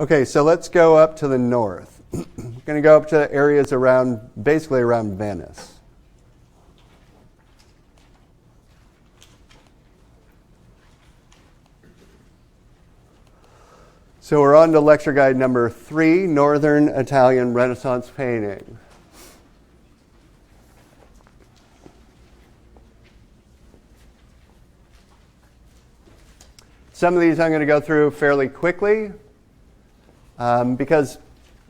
Okay, so let's go up to the north. We're going to go up to areas basically around Venice. So we're on to lecture guide number 3, Northern Italian Renaissance Painting. Some of these I'm going to go through fairly quickly because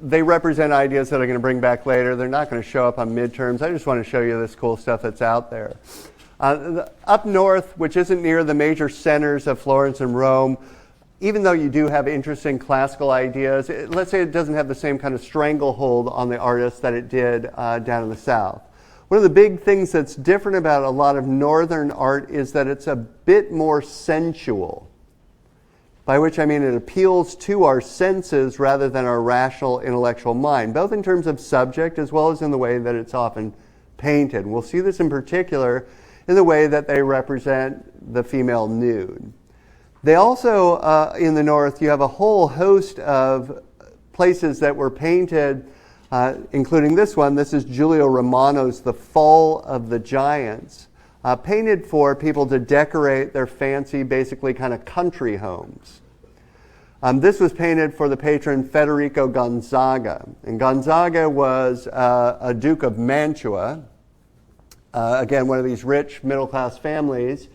they represent ideas that I'm going to bring back later. They're not going to show up on midterms. I just want to show you this cool stuff that's out there. Up north, which isn't near the major centers of Florence and Rome, even though you do have interesting classical ideas, let's say it doesn't have the same kind of stranglehold on the artist that it did down in the south. One of the big things that's different about a lot of northern art is that it's a bit more sensual, by which I mean it appeals to our senses rather than our rational intellectual mind, both in terms of subject as well as in the way that it's often painted. We'll see this in particular in the way that they represent the female nude. They also, in the north, you have a whole host of places that were painted, including this one. This is Giulio Romano's The Fall of the Giants, painted for people to decorate their fancy, basically kind of country homes. This was painted for the patron Federico Gonzaga. And Gonzaga was a Duke of Mantua, again, one of these rich middle-class families,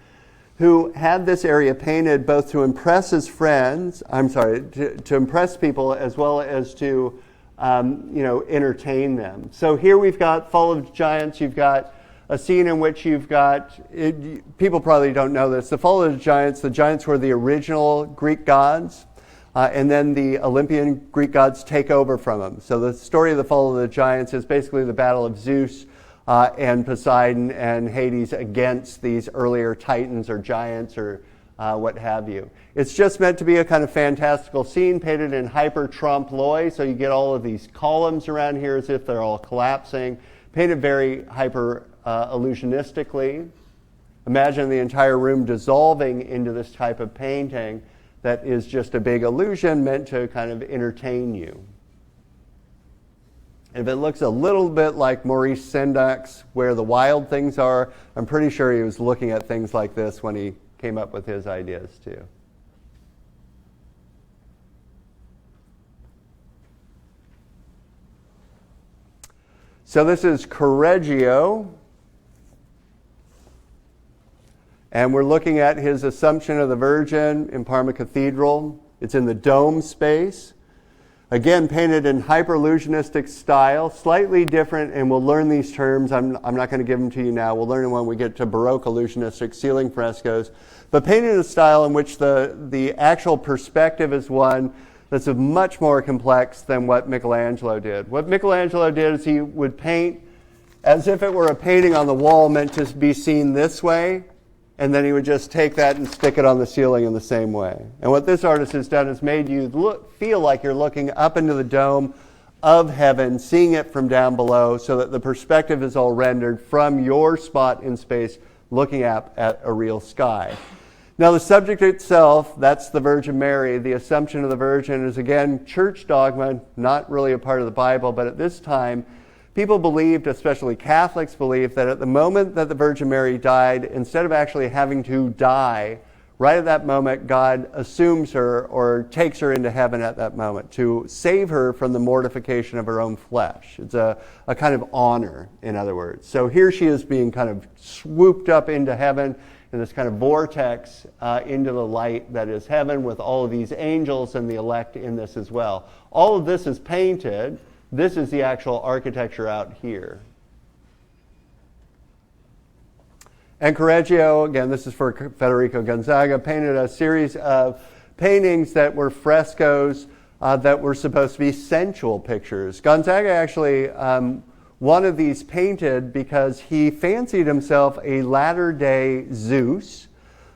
who had this area painted both to impress his friends, to impress people as well as to, entertain them. So here we've got Fall of the Giants. You've got a scene in which you've got, people probably don't know this, the Fall of the Giants were the original Greek gods, and then the Olympian Greek gods take over from them. So the story of the Fall of the Giants is basically the battle of Zeus and Poseidon and Hades against these earlier titans or giants or what have you. It's just meant to be a kind of fantastical scene painted in hyper trompe l'oeil, so you get all of these columns around here as if they're all collapsing, painted very hyper illusionistically. Imagine the entire room dissolving into this type of painting that is just a big illusion meant to kind of entertain you. If it looks a little bit like Maurice Sendak's Where the Wild Things Are, I'm pretty sure he was looking at things like this when he came up with his ideas too. So this is Correggio, and we're looking at his Assumption of the Virgin in Parma Cathedral. It's in the dome space. Again, painted in hyper-illusionistic style, slightly different, and we'll learn these terms. I'm not going to give them to you now. We'll learn them when we get to Baroque illusionistic ceiling frescoes. But painted in a style in which the actual perspective is one that's much more complex than what Michelangelo did. What Michelangelo did is he would paint as if it were a painting on the wall meant to be seen this way, and then he would just take that and stick it on the ceiling in the same way. And what this artist has done is made you feel like you're looking up into the dome of heaven, seeing it from down below, so that the perspective is all rendered from your spot in space, looking up at a real sky. Now the subject itself, that's the Virgin Mary. The Assumption of the Virgin is again church dogma, not really a part of the Bible, but at this time, people believed, especially Catholics believed, that at the moment that the Virgin Mary died, instead of actually having to die, right at that moment, God assumes her or takes her into heaven at that moment to save her from the mortification of her own flesh. It's a kind of honor, in other words. So here she is being kind of swooped up into heaven in this kind of vortex into the light that is heaven with all of these angels and the elect in this as well. All of this is painted. This is the actual architecture out here. And Correggio, again, this is for Federico Gonzaga, painted a series of paintings that were frescoes that were supposed to be sensual pictures. Gonzaga actually wanted these painted because he fancied himself a latter-day Zeus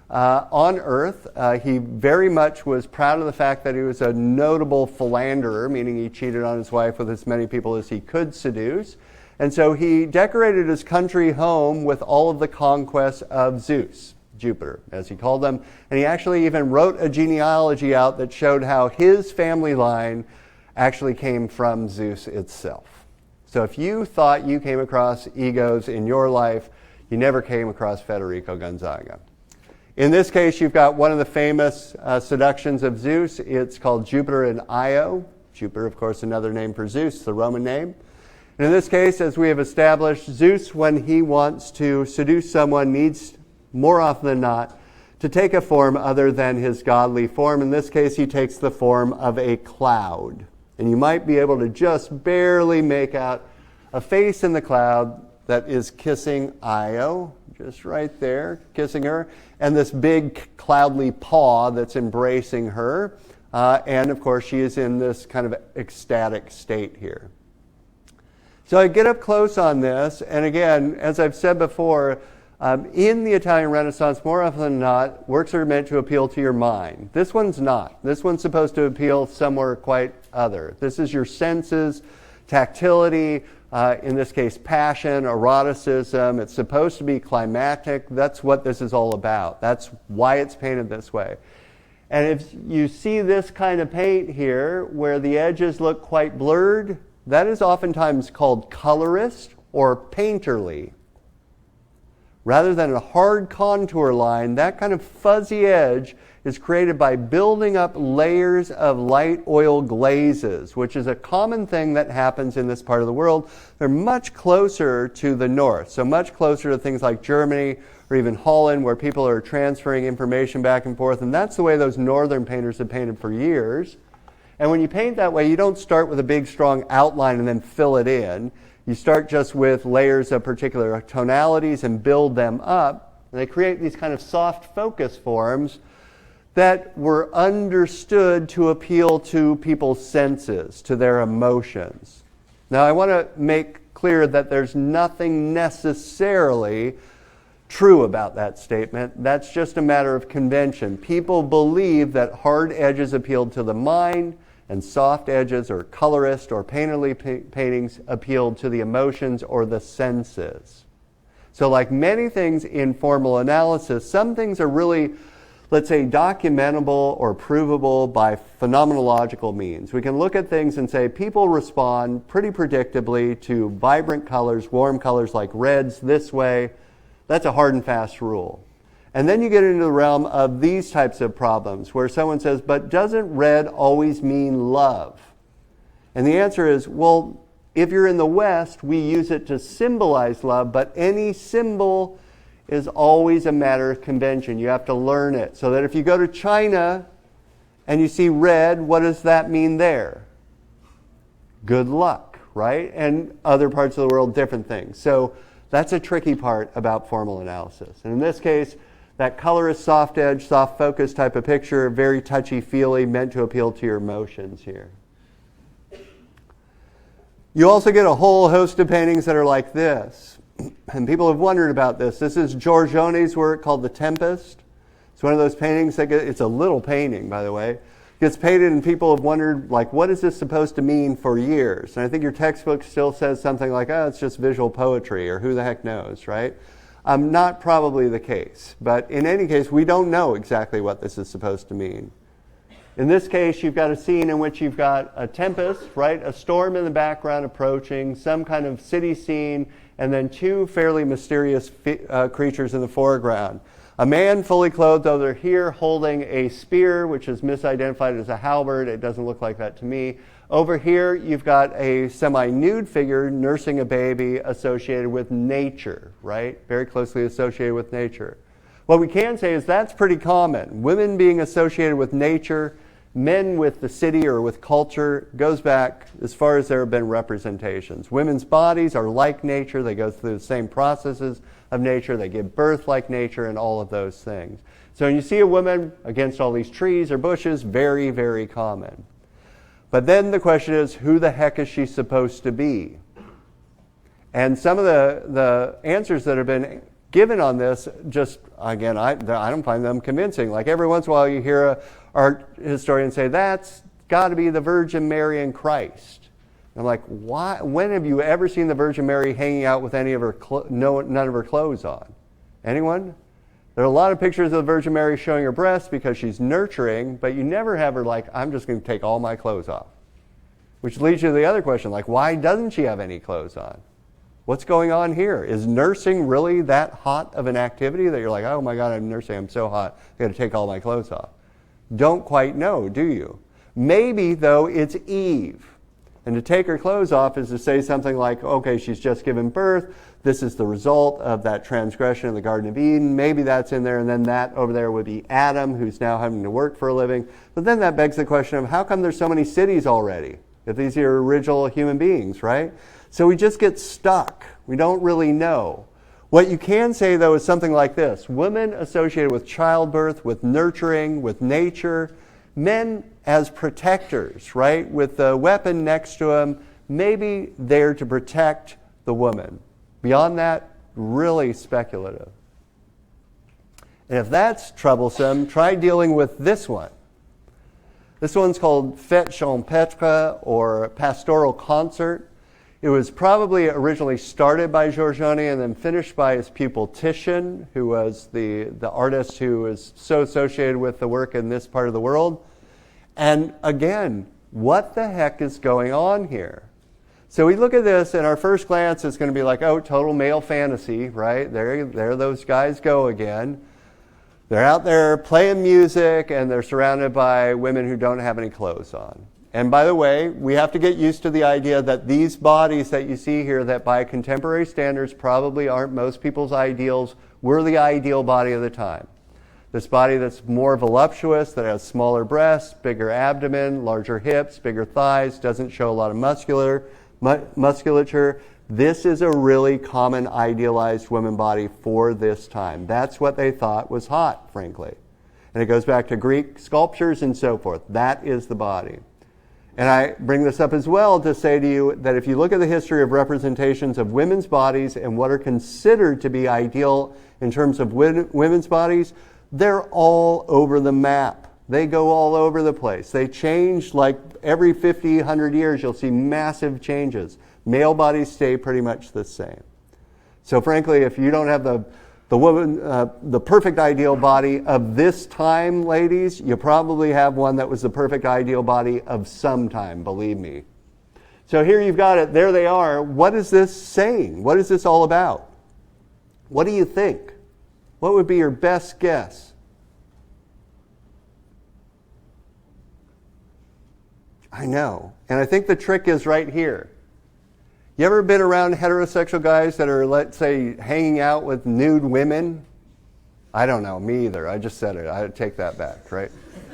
on Earth. He very much was proud of the fact that he was a notable philanderer, meaning he cheated on his wife with as many people as he could seduce. And so he decorated his country home with all of the conquests of Zeus. Jupiter, as he called them. And he actually even wrote a genealogy out that showed how his family line actually came from Zeus itself. So if you thought you came across egos in your life, you never came across Federico Gonzaga. In this case, you've got one of the famous seductions of Zeus. It's called Jupiter and Io. Jupiter, of course, another name for Zeus, the Roman name. And in this case, as we have established, Zeus, when he wants to seduce someone, needs, more often than not, to take a form other than his godly form. In this case, he takes the form of a cloud. And you might be able to just barely make out a face in the cloud that is kissing Io, just right there, kissing her, and this big cloudly paw that's embracing her. And of course, she is in this kind of ecstatic state here. So I get up close on this, and again, as I've said before, in the Italian Renaissance, more often than not, works are meant to appeal to your mind. This one's not. This one's supposed to appeal somewhere quite other. This is your senses, tactility, in this case, passion, eroticism. It's supposed to be climactic. That's what this is all about. That's why it's painted this way. And if you see this kind of paint here, where the edges look quite blurred, that is oftentimes called colorist or painterly. Rather than a hard contour line, that kind of fuzzy edge is created by building up layers of light oil glazes, which is a common thing that happens in this part of the world. They're much closer to the north, so much closer to things like Germany or even Holland, where people are transferring information back and forth, and that's the way those northern painters have painted for years. And when you paint that way, you don't start with a big, strong outline and then fill it in. You start just with layers of particular tonalities and build them up. And they create these kind of soft focus forms that were understood to appeal to people's senses, to their emotions. Now, I want to make clear that there's nothing necessarily true about that statement. That's just a matter of convention. People believe that hard edges appealed to the mind, and soft edges or colorist or painterly paintings appealed to the emotions or the senses. So like many things in formal analysis, some things are really, let's say, documentable or provable by phenomenological means. We can look at things and say people respond pretty predictably to vibrant colors, warm colors like reds this way. That's a hard and fast rule. And then you get into the realm of these types of problems where someone says, but doesn't red always mean love? And the answer is, well, if you're in the West, we use it to symbolize love, but any symbol is always a matter of convention. You have to learn it. So that if you go to China and you see red, what does that mean there? Good luck, right? And other parts of the world, different things. So that's a tricky part about formal analysis. And in this case, that colorist, soft edge, soft focus type of picture, very touchy-feely, meant to appeal to your emotions here. You also get a whole host of paintings that are like this. And people have wondered about this. This is Giorgione's work called The Tempest. It's one of those paintings that it's a little painting, by the way. Gets painted and people have wondered, like, what is this supposed to mean for years? And I think your textbook still says something like, oh, it's just visual poetry, or who the heck knows, right? Not probably the case. But in any case, we don't know exactly what this is supposed to mean. In this case, you've got a scene in which you've got a tempest, right? A storm in the background approaching, some kind of city scene, and then two fairly mysterious creatures in the foreground. A man fully clothed over here holding a spear, which is misidentified as a halberd. It doesn't look like that to me. Over here, you've got a semi-nude figure nursing a baby associated with nature, right? Very closely associated with nature. What we can say is that's pretty common. Women being associated with nature, men with the city or with culture, goes back as far as there have been representations. Women's bodies are like nature. They go through the same processes of nature. They give birth like nature and all of those things. So when you see a woman against all these trees or bushes, very, very common. But then the question is, who the heck is she supposed to be? And some of the answers that have been given on this, just, again, I don't find them convincing. Like every once in a while you hear an art historian say, that's got to be the Virgin Mary and Christ. And I'm like, why? When have you ever seen the Virgin Mary hanging out with any of her none of her clothes on? Anyone? There are a lot of pictures of the Virgin Mary showing her breasts because she's nurturing, but you never have her like, I'm just going to take all my clothes off. Which leads you to the other question, like, why doesn't she have any clothes on? What's going on here? Is nursing really that hot of an activity that you're like, oh my God, I'm nursing, I'm so hot, I got to take all my clothes off? Don't quite know, do you? Maybe, though, it's Eve. And to take her clothes off is to say something like, okay, she's just given birth. This is the result of that transgression in the Garden of Eden. Maybe that's in there, and then that over there would be Adam, who's now having to work for a living. But then that begs the question of how come there's so many cities already, if these are original human beings, right? So we just get stuck. We don't really know. What you can say, though, is something like this. Women associated with childbirth, with nurturing, with nature. Men as protectors, right? With the weapon next to them, maybe there to protect the woman. Beyond that, really speculative. And if that's troublesome, try dealing with this one. This one's called Fête Champêtre, or Pastoral Concert. It was probably originally started by Giorgione and then finished by his pupil Titian, who was the artist who was so associated with the work in this part of the world. And again, what the heck is going on here? So we look at this, and our first glance is going to be like, oh, total male fantasy, right? There those guys go again. They're out there playing music, and they're surrounded by women who don't have any clothes on. And by the way, we have to get used to the idea that these bodies that you see here, that by contemporary standards probably aren't most people's ideals, were the ideal body of the time. This body that's more voluptuous, that has smaller breasts, bigger abdomen, larger hips, bigger thighs, doesn't show a lot of musculature. This is a really common idealized woman body for this time. That's what they thought was hot, frankly. And it goes back to Greek sculptures and so forth. That is the body. And I bring this up as well to say to you that if you look at the history of representations of women's bodies and what are considered to be ideal in terms of women's bodies, they're all over the map. They go all over the place. They change like every 50, 100 years, you'll see massive changes. Male bodies stay pretty much the same. So frankly, if you don't have the woman, the perfect ideal body of this time, ladies, you probably have one that was the perfect ideal body of some time, believe me. So here you've got it. There they are. What is this saying? What is this all about? What do you think? What would be your best guess? I know. And I think the trick is right here. You ever been around heterosexual guys that are, let's say, hanging out with nude women? I don't know, me either. I just said it. I take that back, right?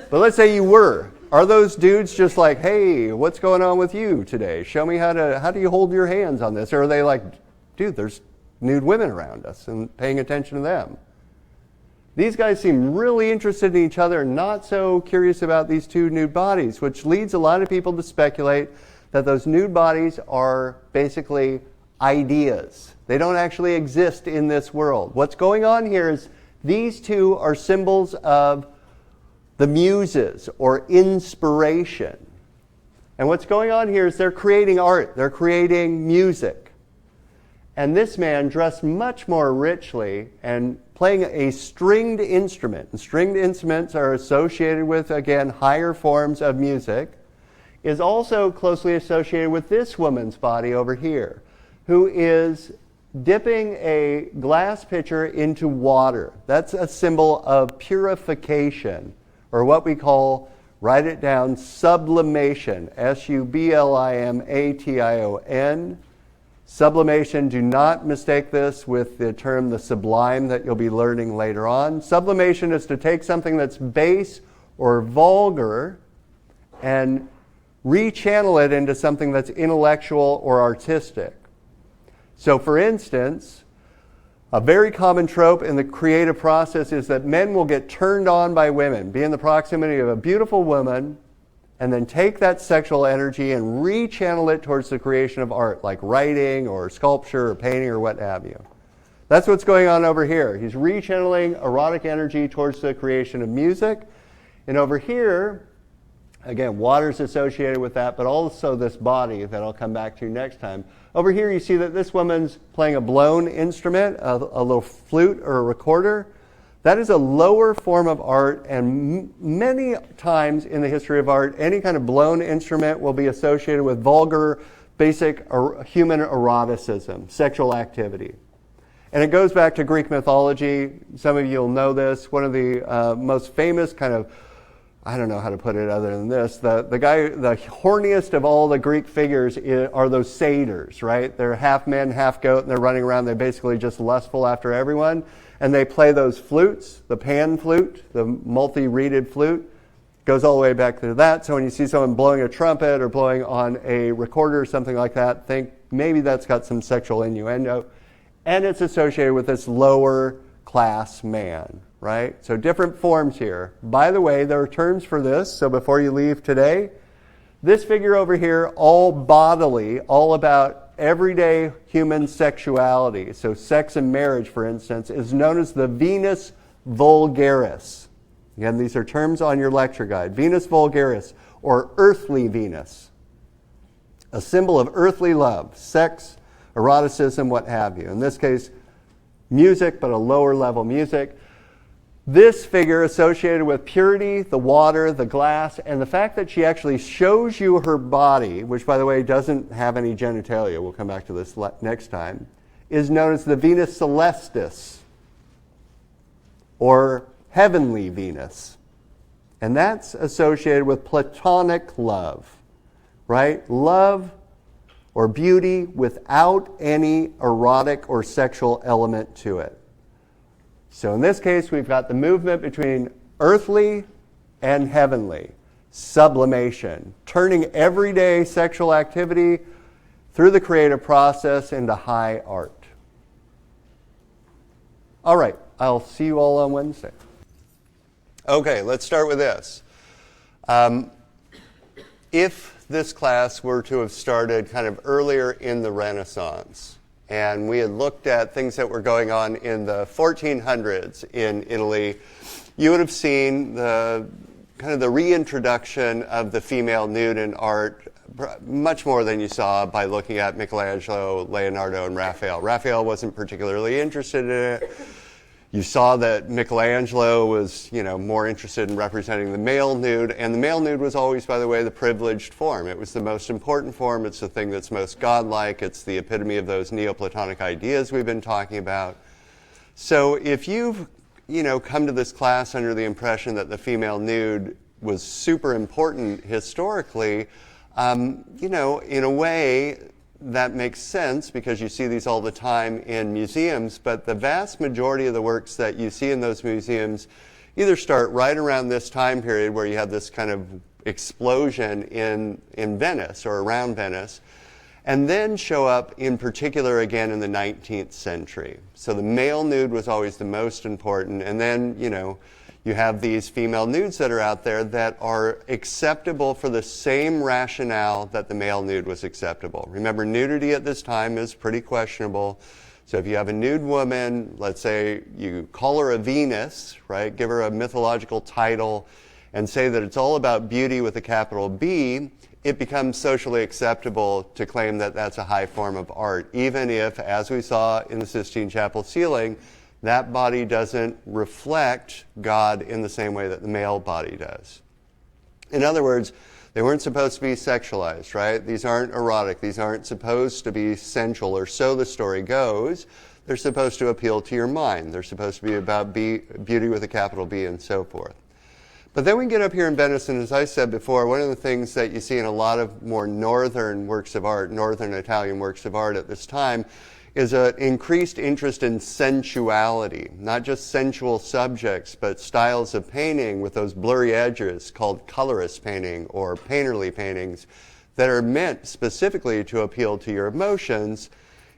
But let's say you were. Are those dudes just like, hey, what's going on with you today? Show me how do you hold your hands on this? Or are they like, dude, there's nude women around us and paying attention to them? These guys seem really interested in each other and not so curious about these two nude bodies, which leads a lot of people to speculate that those nude bodies are basically ideas. They don't actually exist in this world. What's going on here is these two are symbols of the muses or inspiration. And what's going on here is they're creating art. They're creating music. And this man, dressed much more richly and playing a stringed instrument, and stringed instruments are associated with, again, higher forms of music, is also closely associated with this woman's body over here, who is dipping a glass pitcher into water. That's a symbol of purification, or what we call, write it down, sublimation, sublimation. Sublimation, do not mistake this with the term the sublime that you'll be learning later on. Sublimation is to take something that's base or vulgar and rechannel it into something that's intellectual or artistic. So for instance, a very common trope in the creative process is that men will get turned on by women, be in the proximity of a beautiful woman, and then take that sexual energy and rechannel it towards the creation of art, like writing or sculpture or painting or what have you. That's what's going on over here. He's rechanneling erotic energy towards the creation of music. And over here, again, water's associated with that, but also this body that I'll come back to next time. Over here you see that this woman's playing a blown instrument, a little flute or a recorder. That is a lower form of art, and many times in the history of art, any kind of blown instrument will be associated with vulgar, basic human eroticism, sexual activity. And it goes back to Greek mythology. Some of you will know this. One of the most famous kind of, I don't know how to put it other than this, the horniest of all the Greek figures are those satyrs, right? They're half man, half goat, and they're running around. They're basically just lustful after everyone. And they play those flutes, the pan flute, the multi-reeded flute. Goes all the way back to that. So when you see someone blowing a trumpet or blowing on a recorder or something like that, think maybe that's got some sexual innuendo. And it's associated with this lower class man, right? So different forms here. By the way, there are terms for this. So before you leave today, this figure over here, all bodily, all about everyday human sexuality, so sex and marriage, for instance, is known as the Venus vulgaris. Again, these are terms on your lecture guide. Venus vulgaris, or earthly Venus. A symbol of earthly love, sex, eroticism, what have you. In this case, music, but a lower level music. This figure associated with purity, the water, the glass, and the fact that she actually shows you her body, which, by the way, doesn't have any genitalia, we'll come back to this next time, is known as the Venus Celestis, or heavenly Venus. And that's associated with platonic love, right? Love or beauty without any erotic or sexual element to it. So in this case, we've got the movement between earthly and heavenly, sublimation, turning everyday sexual activity through the creative process into high art. All right, I'll see you all on Wednesday. Okay, let's start with this. If this class were to have started kind of earlier in the Renaissance, and we had looked at things that were going on in the 1400s in Italy, you would have seen the kind of the reintroduction of the female nude in art much more than you saw by looking at Michelangelo, Leonardo, and Raphael. Raphael wasn't particularly interested in it. You saw that Michelangelo was, more interested in representing the male nude, and the male nude was always, by the way, the privileged form. It was the most important form. It's the thing that's most godlike. It's the epitome of those Neoplatonic ideas we've been talking about. So if you've, come to this class under the impression that the female nude was super important historically, in a way, that makes sense because you see these all the time in museums, but the vast majority of the works that you see in those museums either start right around this time period where you have this kind of explosion in Venice or around Venice, and then show up in particular again in the 19th century. So the male nude was always the most important, and then, you have these female nudes that are out there that are acceptable for the same rationale that the male nude was acceptable. Remember, nudity at this time is pretty questionable. So if you have a nude woman, let's say you call her a Venus, right? Give her a mythological title and say that it's all about beauty with a capital B, it becomes socially acceptable to claim that that's a high form of art, even if, as we saw in the Sistine Chapel ceiling, that body doesn't reflect God in the same way that the male body does. In other words, they weren't supposed to be sexualized, right? These aren't erotic. These aren't supposed to be sensual, or so the story goes. They're supposed to appeal to your mind. They're supposed to be about beauty with a capital B and so forth. But then we get up here in Venice, and as I said before, one of the things that you see in a lot of more northern works of art, northern Italian works of art at this time, is an increased interest in sensuality, not just sensual subjects, but styles of painting with those blurry edges called colorist painting or painterly paintings that are meant specifically to appeal to your emotions.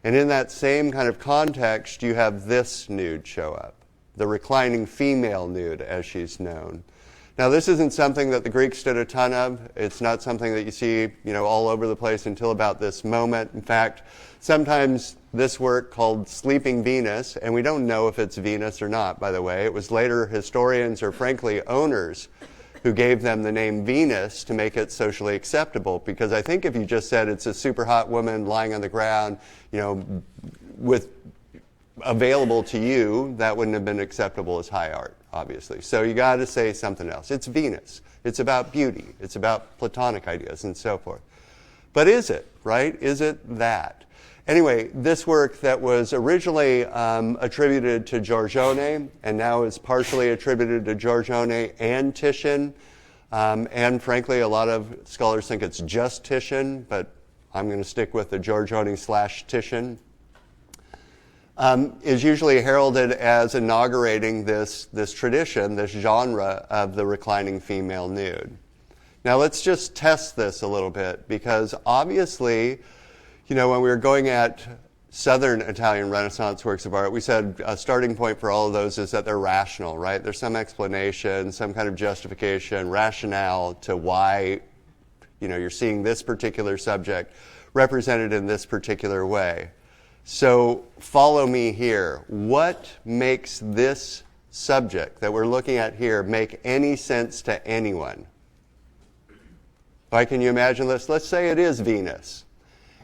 And in that same kind of context, you have this nude show up, the reclining female nude, as she's known. Now, this isn't something that the Greeks did a ton of. It's not something that you see, all over the place until about this moment. In fact, sometimes this work called Sleeping Venus, and we don't know if it's Venus or not, by the way. It was later historians or, frankly, owners who gave them the name Venus to make it socially acceptable. Because I think if you just said it's a super hot woman lying on the ground, with available to you, that wouldn't have been acceptable as high art, obviously. So you got to say something else. It's Venus. It's about beauty. It's about Platonic ideas and so forth. But is it, right? Is it that? Anyway, this work that was originally attributed to Giorgione and now is partially attributed to Giorgione and Titian, and frankly, a lot of scholars think it's just Titian, but I'm going to stick with the Giorgione/Titian, is usually heralded as inaugurating this tradition, this genre of the reclining female nude. Now let's just test this a little bit, because obviously, you know, when we were going at Southern Italian Renaissance works of art, we said a starting point for all of those is that they're rational, right? There's some explanation, some kind of justification, rationale to why, you know, you're seeing this particular subject represented in this particular way. So follow me here. What makes this subject that we're looking at here make any sense to anyone? Why can you imagine this? Let's say it is Venus.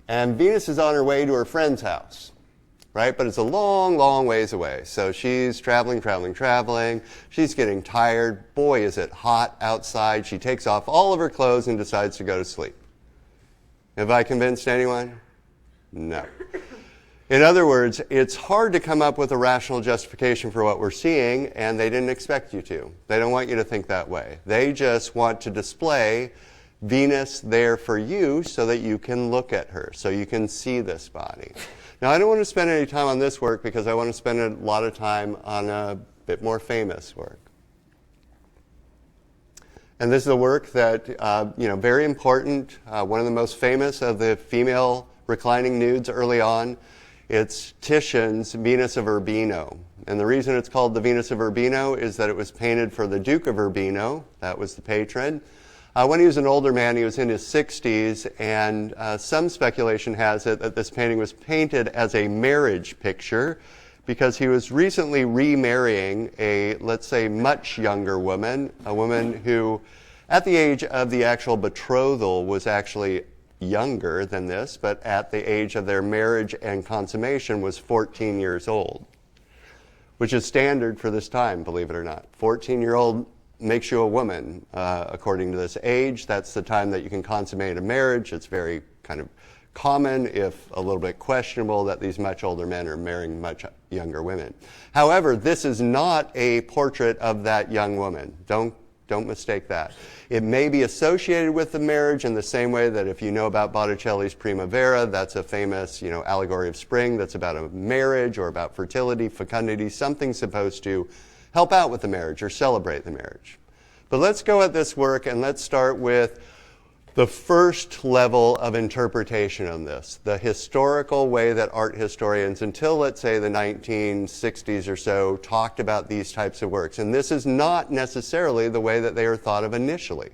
And Venus is on her way to her friend's house, right? But it's a long, long ways away. So she's traveling. She's getting tired. Boy, is it hot outside. She takes off all of her clothes and decides to go to sleep. Have I convinced anyone? No. In other words, it's hard to come up with a rational justification for what we're seeing, and they didn't expect you to. They don't want you to think that way. They just want to display Venus there for you so that you can look at her, so you can see this body. Now, I don't want to spend any time on this work because I want to spend a lot of time on a bit more famous work. And this is a work that, very important, one of the most famous of the female reclining nudes early on. It's Titian's Venus of Urbino. And the reason it's called the Venus of Urbino is that it was painted for the Duke of Urbino. That was the patron. When he was an older man, he was in his 60s, and some speculation has it that this painting was painted as a marriage picture because he was recently remarrying a, let's say, much younger woman, a woman who, at the age of the actual betrothal, was actually younger than this, but at the age of their marriage and consummation was 14 years old, which is standard for this time, believe it or not. 14-year-old makes you a woman, according to this age. That's the time that you can consummate a marriage. It's very kind of common, if a little bit questionable, that these much older men are marrying much younger women. However, this is not a portrait of that young woman. Don't mistake that. It may be associated with the marriage in the same way that if you know about Botticelli's Primavera, that's a famous, allegory of spring that's about a marriage or about fertility, fecundity, something supposed to help out with the marriage or celebrate the marriage. But let's go at this work and let's start with the first level of interpretation on this, the historical way that art historians, until let's say the 1960s or so, talked about these types of works. And this is not necessarily the way that they are thought of initially.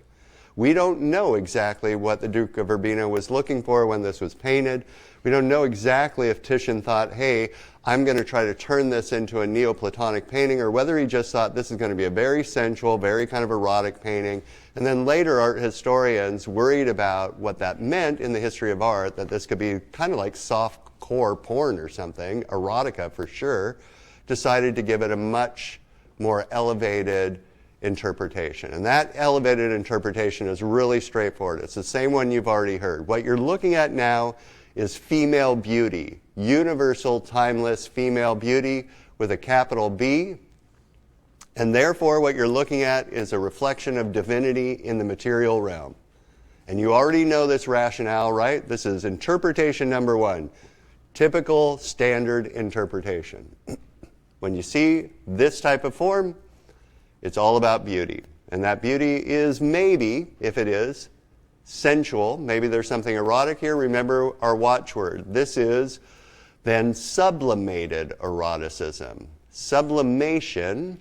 We don't know exactly what the Duke of Urbino was looking for when this was painted. We don't know exactly if Titian thought, hey, I'm going to try to turn this into a Neoplatonic painting, or whether he just thought this is going to be a very sensual, very kind of erotic painting. And then later art historians worried about what that meant in the history of art, that this could be kind of like soft-core porn or something, erotica for sure, decided to give it a much more elevated interpretation. And that elevated interpretation is really straightforward. It's the same one you've already heard. What you're looking at now is female beauty, universal, timeless female beauty with a capital B. And therefore, what you're looking at is a reflection of divinity in the material realm. And you already know this rationale, right? This is interpretation number one, typical standard interpretation. When you see this type of form, it's all about beauty. And that beauty is maybe, if it is, sensual. Maybe there's something erotic here. Remember our watchword. This is then sublimated eroticism. Sublimation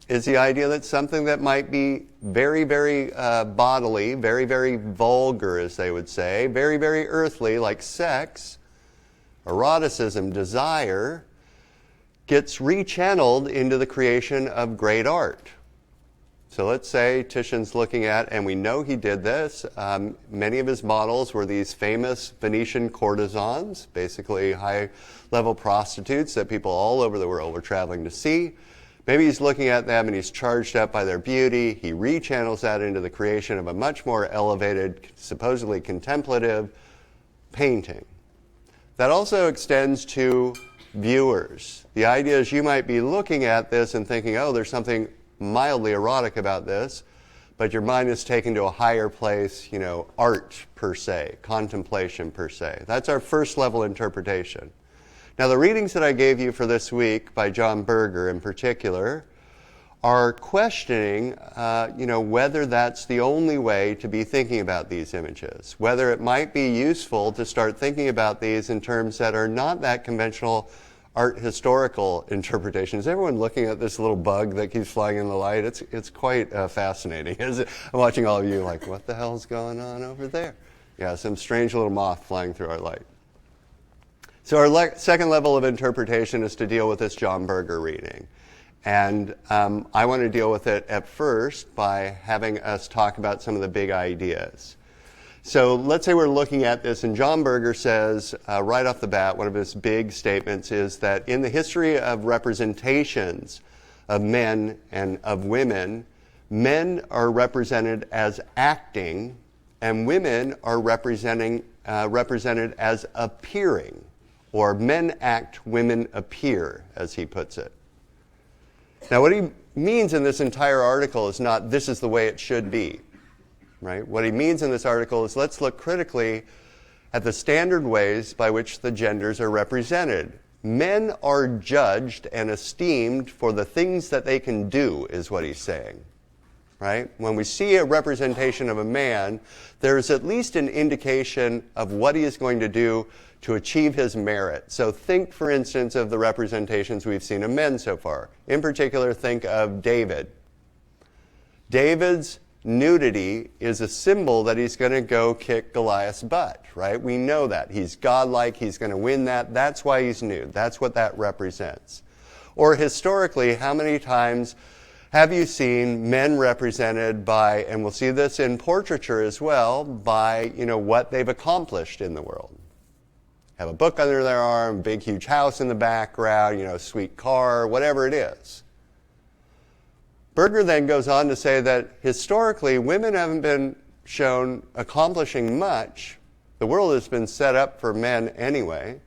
is the idea that something that might be very, very bodily, very, very vulgar, as they would say, very, very earthly, like sex, eroticism, desire, gets rechanneled into the creation of great art. So let's say Titian's looking at, and we know he did this, many of his models were these famous Venetian courtesans, basically high-level prostitutes that people all over the world were traveling to see. Maybe he's looking at them and he's charged up by their beauty. He rechannels that into the creation of a much more elevated, supposedly contemplative painting. That also extends to viewers. The idea is you might be looking at this and thinking, oh, there's something mildly erotic about this, but your mind is taken to a higher place, art per se, contemplation per se. That's our first level interpretation. Now, the readings that I gave you for this week by John Berger in particular are questioning, whether that's the only way to be thinking about these images, whether it might be useful to start thinking about these in terms that are not that conventional art historical interpretation. Is everyone looking at this little bug that keeps flying in the light? It's quite fascinating, isn't it? I'm watching all of you like, what the hell's going on over there? Yeah, some strange little moth flying through our light. So our second level of interpretation is to deal with this John Berger reading. And I want to deal with it at first by having us talk about some of the big ideas. So let's say we're looking at this, and John Berger says right off the bat, one of his big statements is that in the history of representations of men and of women, men are represented as acting, and women are represented as appearing, or men act, women appear, as he puts it. Now, what he means in this entire article is not this is the way it should be. Right? What he means in this article is let's look critically at the standard ways by which the genders are represented. Men are judged and esteemed for the things that they can do, is what he's saying. Right? When we see a representation of a man, there's at least an indication of what he is going to do to achieve his merit. So think, for instance, of the representations we've seen of men so far. In particular, think of David. David's nudity is a symbol that he's going to go kick Goliath's butt, right? We know that. He's godlike. He's going to win that. That's why he's nude. That's what that represents. Or historically, how many times have you seen men represented by, and we'll see this in portraiture as well, by, what they've accomplished in the world? Have a book under their arm, big huge house in the background, sweet car, whatever it is. Berger then goes on to say that historically, women haven't been shown accomplishing much. The world has been set up for men anyway.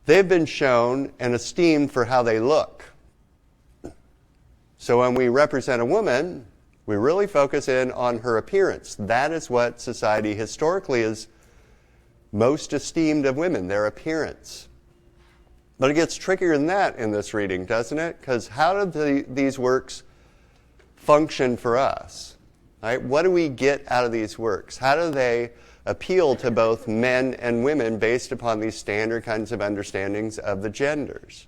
They've been shown and esteemed for how they look. So when we represent a woman, we really focus in on her appearance. That is what society historically is most esteemed of women, their appearance. But it gets trickier than that in this reading, doesn't it? Because how do these works function for us? Right? What do we get out of these works? How do they appeal to both men and women based upon these standard kinds of understandings of the genders?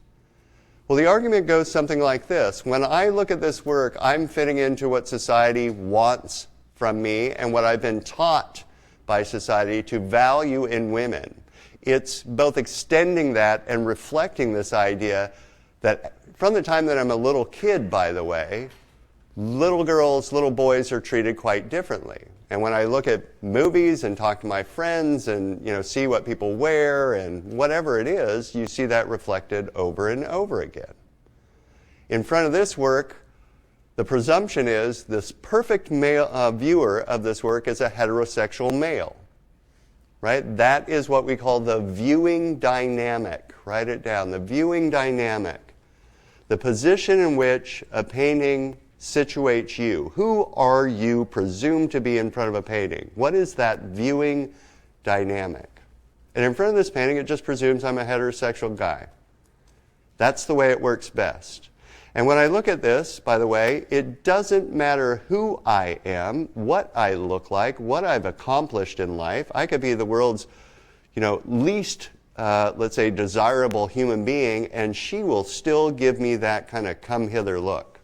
Well, the argument goes something like this. When I look at this work, I'm fitting into what society wants from me and what I've been taught by society to value in women. It's both extending that and reflecting this idea that from the time that I'm a little kid, by the way, little girls, little boys are treated quite differently. And when I look at movies and talk to my friends and see what people wear and whatever it is, you see that reflected over and over again. In front of this work, the presumption is this perfect male viewer of this work is a heterosexual male. Right? That is what we call the viewing dynamic. Write it down. The viewing dynamic. The position in which a painting situates you. Who are you presumed to be in front of a painting? What is that viewing dynamic? And in front of this painting, it just presumes I'm a heterosexual guy. That's the way it works best. And when I look at this, by the way, it doesn't matter who I am, what I look like, what I've accomplished in life. I could be the world's, least, let's say, desirable human being, and she will still give me that kind of come hither look,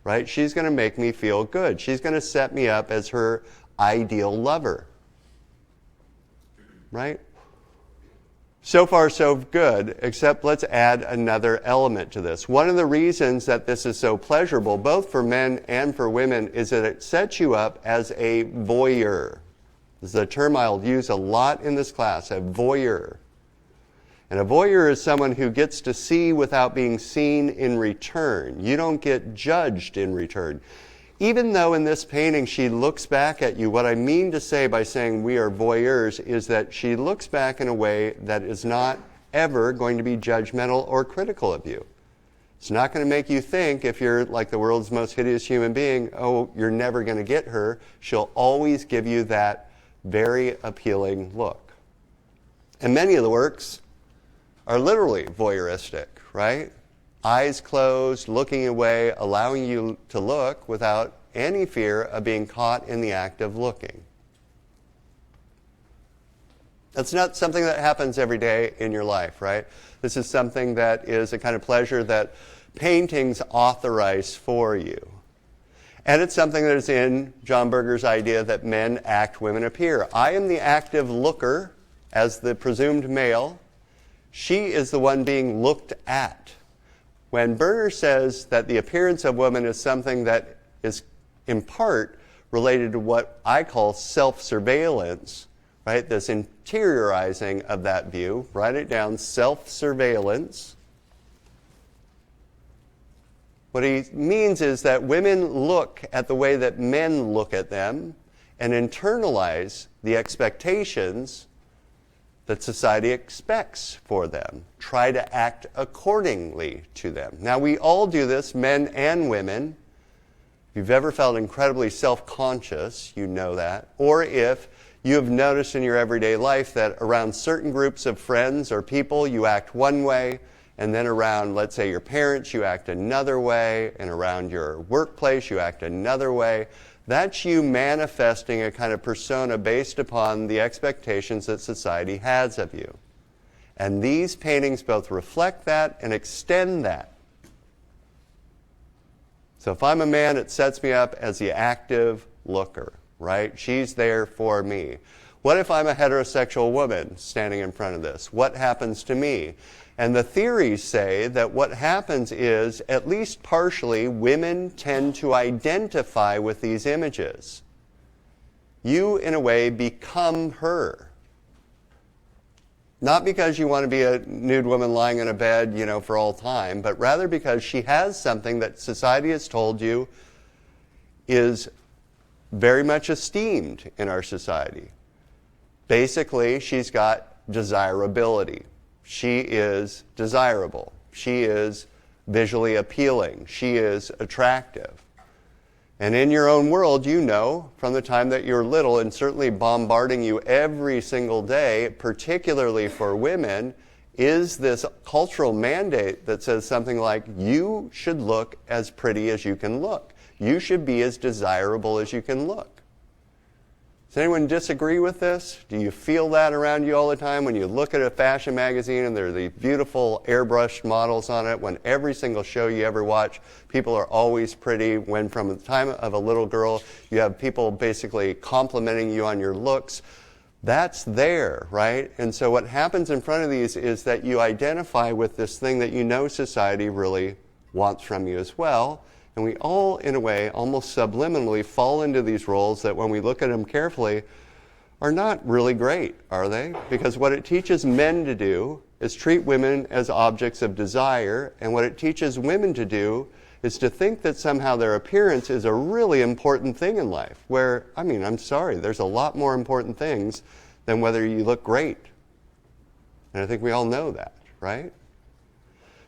right? She's going to make me feel good. She's going to set me up as her ideal lover, right? So far, so good, except let's add another element to this. One of the reasons that this is so pleasurable, both for men and for women, is that it sets you up as a voyeur. This is a term I'll use a lot in this class, a voyeur. And a voyeur is someone who gets to see without being seen in return. You don't get judged in return. Even though in this painting she looks back at you, what I mean to say by saying we are voyeurs is that she looks back in a way that is not ever going to be judgmental or critical of you. It's not going to make you think, if you're like the world's most hideous human being, oh, you're never going to get her. She'll always give you that very appealing look. And many of the works are literally voyeuristic, right? Eyes closed, looking away, allowing you to look without any fear of being caught in the act of looking. That's not something that happens every day in your life, right? This is something that is a kind of pleasure that paintings authorize for you. And it's something that is in John Berger's idea that men act, women appear. I am the active looker as the presumed male. She is the one being looked at. When Berger says that the appearance of woman is something that is in part related to what I call self-surveillance, right? This interiorizing of that view, write it down, self-surveillance. What he means is that women look at the way that men look at them and internalize the expectations that society expects for them. Try to act accordingly to them. Now, we all do this, men and women. If you've ever felt incredibly self-conscious, you know that. Or if you have noticed in your everyday life that around certain groups of friends or people, you act one way, and then around, let's say, your parents, you act another way, and around your workplace, you act another way. That's you manifesting a kind of persona based upon the expectations that society has of you. And these paintings both reflect that and extend that. So if I'm a man, it sets me up as the active looker, right? She's there for me. What if I'm a heterosexual woman standing in front of this? What happens to me? And the theories say that what happens is, at least partially, women tend to identify with these images. You, in a way, become her. Not because you want to be a nude woman lying in a bed, for all time, but rather because she has something that society has told you is very much esteemed in our society. Basically, she's got desirability. She is desirable. She is visually appealing. She is attractive. And in your own world, you know, from the time that you're little, and certainly bombarding you every single day, particularly for women, is this cultural mandate that says something like, you should look as pretty as you can look. You should be as desirable as you can look. Does anyone disagree with this? Do you feel that around you all the time when you look at a fashion magazine and there are these beautiful airbrushed models on it? When every single show you ever watch, people are always pretty. When from the time of a little girl, you have people basically complimenting you on your looks. That's there, right? And so what happens in front of these is that you identify with this thing that you know society really wants from you as well. And we all, in a way, almost subliminally fall into these roles that when we look at them carefully are not really great, are they? Because what it teaches men to do is treat women as objects of desire, and what it teaches women to do is to think that somehow their appearance is a really important thing in life, where, I'm sorry, there's a lot more important things than whether you look great. And I think we all know that, right?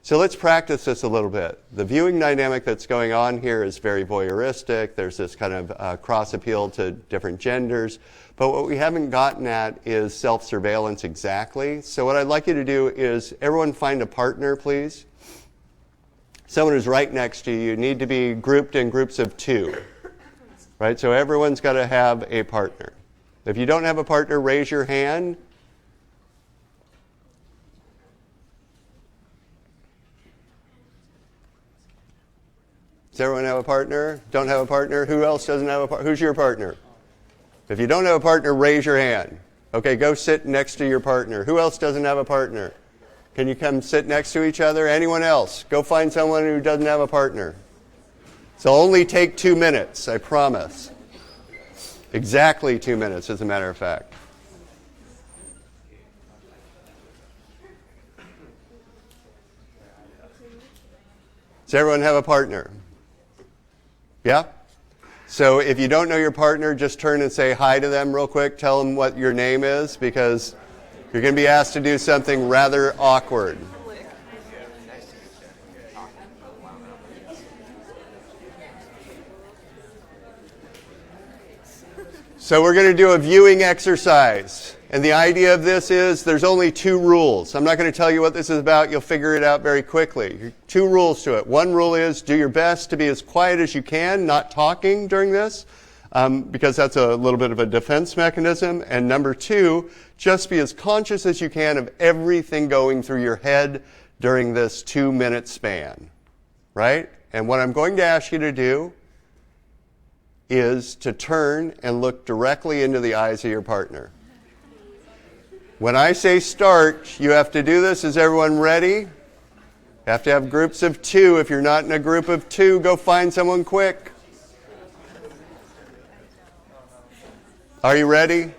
So let's practice this a little bit. The viewing dynamic that's going on here is very voyeuristic. There's this kind of cross-appeal to different genders. But what we haven't gotten at is self-surveillance exactly. So what I'd like you to do is everyone find a partner, please. Someone who's right next to you. You need to be grouped in groups of 2. Right? So everyone's got to have a partner. If you don't have a partner, raise your hand. Does everyone have a partner? Don't have a partner? Who else doesn't have a partner? Who's your partner? If you don't have a partner, raise your hand. Okay, go sit next to your partner. Who else doesn't have a partner? Can you come sit next to each other? Anyone else? Go find someone who doesn't have a partner. So only take 2 minutes, I promise. Exactly 2 minutes, as a matter of fact. Does everyone have a partner? Yeah? So if you don't know your partner, just turn and say hi to them real quick. Tell them what your name is, because you're going to be asked to do something rather awkward. So we're going to do a viewing exercise. And the idea of this is there's only 2 rules. I'm not going to tell you what this is about. You'll figure it out very quickly. 2 rules to it. One rule is do your best to be as quiet as you can, not talking during this, because that's a little bit of a defense mechanism. And number 2, just be as conscious as you can of everything going through your head during this 2-minute span. Right? And what I'm going to ask you to do is to turn and look directly into the eyes of your partner. When I say start, you have to do this. Is everyone ready? You have to have groups of 2. If you're not in a group of 2, go find someone quick. Are you ready?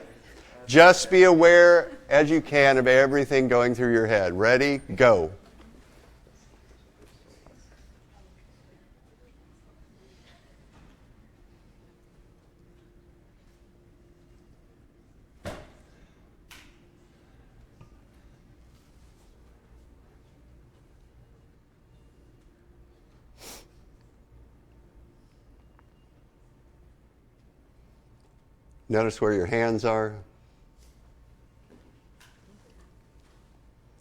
Just be aware as you can of everything going through your head. Ready? Go. Notice where your hands are.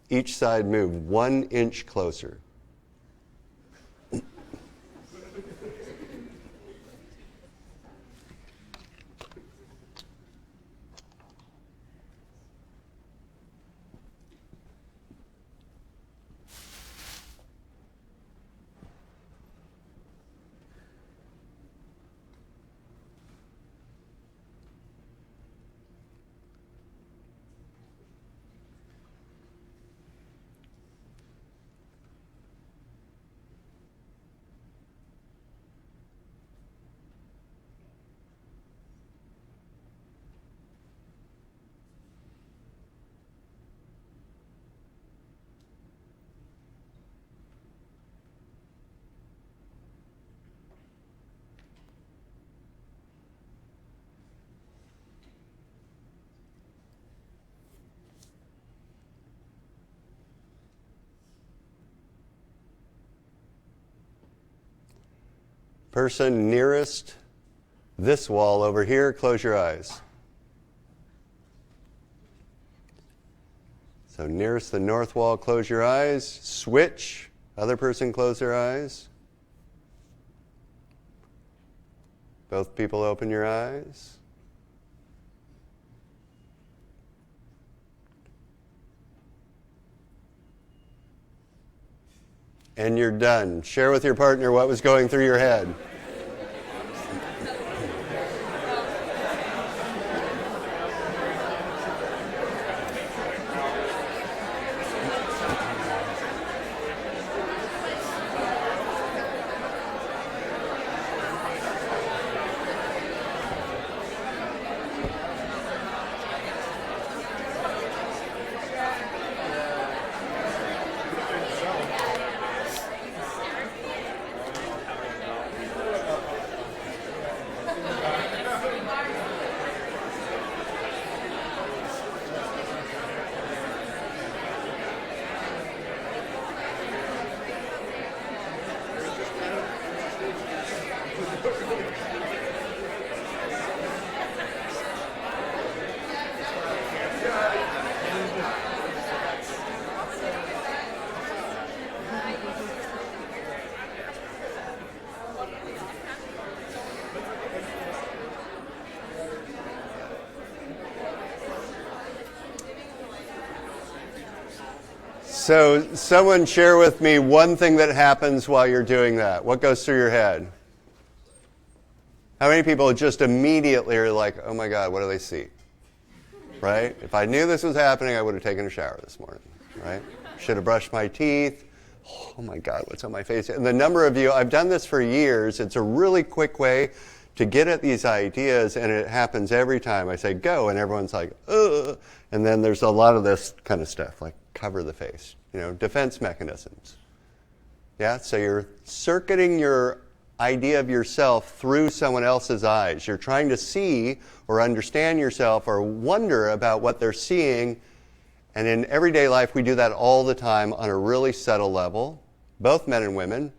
Each side move 1 inch closer. Person nearest this wall over here, close your eyes. So nearest the north wall, close your eyes. Switch. Other person, close their eyes. Both people, open your eyes. And you're done. Share with your partner what was going through your head. So someone share with me one thing that happens while you're doing that. What goes through your head? How many people just immediately are like, oh my God, what do they see? right? If I knew this was happening, I would have taken a shower this morning, right? Should have brushed my teeth. Oh my God, what's on my face? And the number of you, I've done this for years. It's a really quick way to get at these ideas, and it happens every time. I say go, and everyone's like, ugh. And then there's a lot of this kind of stuff, like cover the face, defense mechanisms. Yeah, so you're circuiting your idea of yourself through someone else's eyes. You're trying to see or understand yourself or wonder about what they're seeing. And in everyday life, we do that all the time on a really subtle level, both men and women.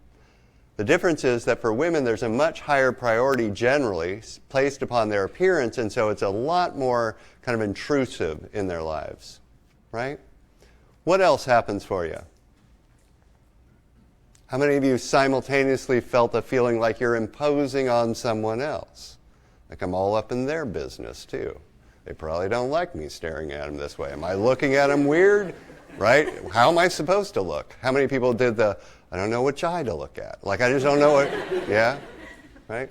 The difference is that for women, there's a much higher priority generally placed upon their appearance, and so it's a lot more kind of intrusive in their lives, right? What else happens for you? How many of you simultaneously felt a feeling like you're imposing on someone else? Like I'm all up in their business, too. They probably don't like me staring at them this way. Am I looking at them weird? Right? How am I supposed to look? How many people did I don't know which eye to look at. Like, I just don't know what, yeah? Right?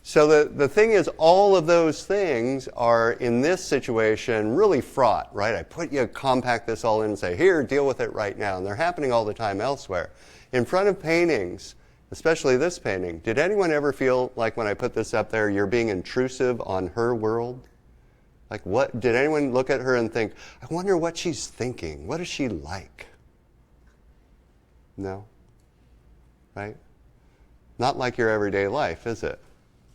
So the thing is, all of those things are, in this situation, really fraught, right? I compact this all in and say, here, deal with it right now. And they're happening all the time elsewhere. In front of paintings, especially this painting, did anyone ever feel like when I put this up there, you're being intrusive on her world? Like, what did anyone look at her and think, I wonder what she's thinking? What is she like? No? Right? Not like your everyday life, is it?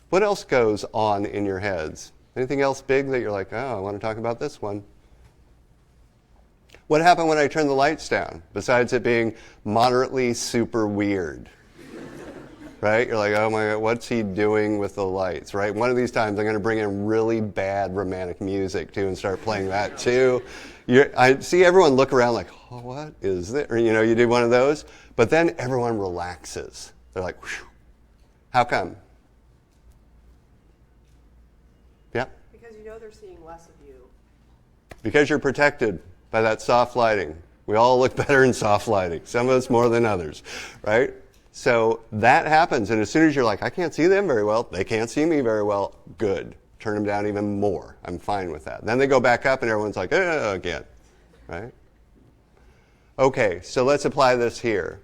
What else goes on in your heads? Anything else big that you're like, oh, I want to talk about this one? What happened when I turned the lights down, besides it being moderately super weird? Right? You're like, oh my God, what's he doing with the lights, right? One of these times I'm going to bring in really bad romantic music too and start playing that too. I see everyone look around like, oh, what is this? Or, you do one of those, but then everyone relaxes. They're like, whew. How come? Yeah? Because they're seeing less of you. Because you're protected by that soft lighting. We all look better in soft lighting. Some of us more than others, right? So that happens, and as soon as you're like, I can't see them very well, they can't see me very well, good. Turn them down even more. I'm fine with that. Then they go back up, and everyone's like, again, right? Okay, so let's apply this here.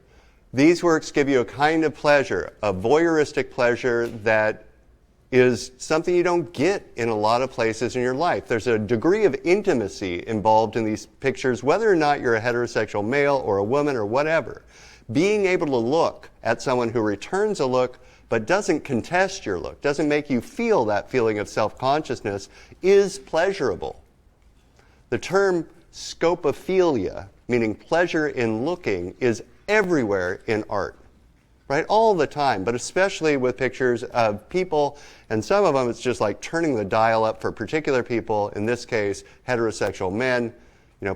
These works give you a kind of pleasure, a voyeuristic pleasure that is something you don't get in a lot of places in your life. There's a degree of intimacy involved in these pictures, whether or not you're a heterosexual male or a woman or whatever. Being able to look at someone who returns a look but doesn't contest your look, doesn't make you feel that feeling of self-consciousness, is pleasurable. The term scopophilia, meaning pleasure in looking, is everywhere in art, right? All the time, but especially with pictures of people, and some of them it's just like turning the dial up for particular people, in this case, heterosexual men,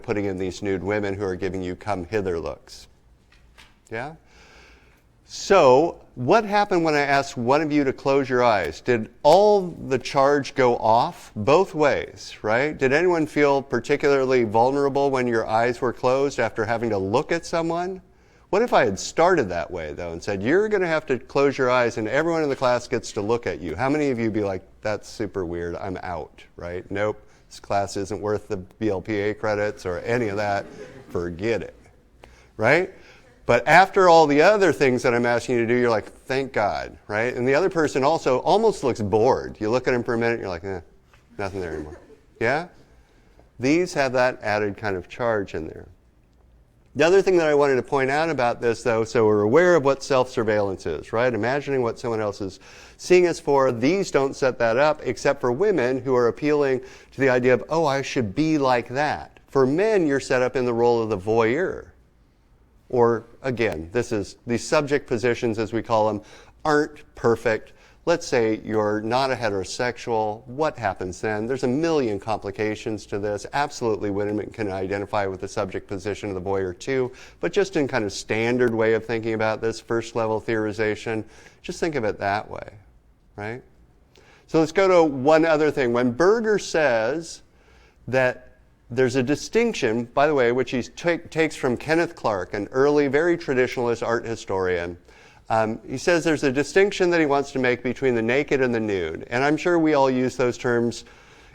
putting in these nude women who are giving you come hither looks. Yeah? So, what happened when I asked one of you to close your eyes? Did all the charge go off both ways, right? Did anyone feel particularly vulnerable when your eyes were closed after having to look at someone? What if I had started that way, though, and said, you're going to have to close your eyes and everyone in the class gets to look at you? How many of you would be like, that's super weird, I'm out, right? Nope, this class isn't worth the BLPA credits or any of that. Forget it, right? But after all the other things that I'm asking you to do, you're like, thank God, right? And the other person also almost looks bored. You look at him for a minute, you're like, nothing there anymore. Yeah? These have that added kind of charge in there. The other thing that I wanted to point out about this, though, so we're aware of what self-surveillance is, right? Imagining what someone else is seeing us for. These don't set that up, except for women who are appealing to the idea of, oh, I should be like that. For men, you're set up in the role of the voyeur. Or, again, these subject positions, as we call them, aren't perfect. Let's say you're not a heterosexual. What happens then? There's a million complications to this. Absolutely, women can identify with the subject position of the voyeur too, but just in kind of standard way of thinking about this, first-level theorization, just think of it that way, right? So let's go to one other thing. When Berger says that there's a distinction, by the way, which he takes from Kenneth Clark, an early, very traditionalist art historian. He says there's a distinction that he wants to make between the naked and the nude. And I'm sure we all use those terms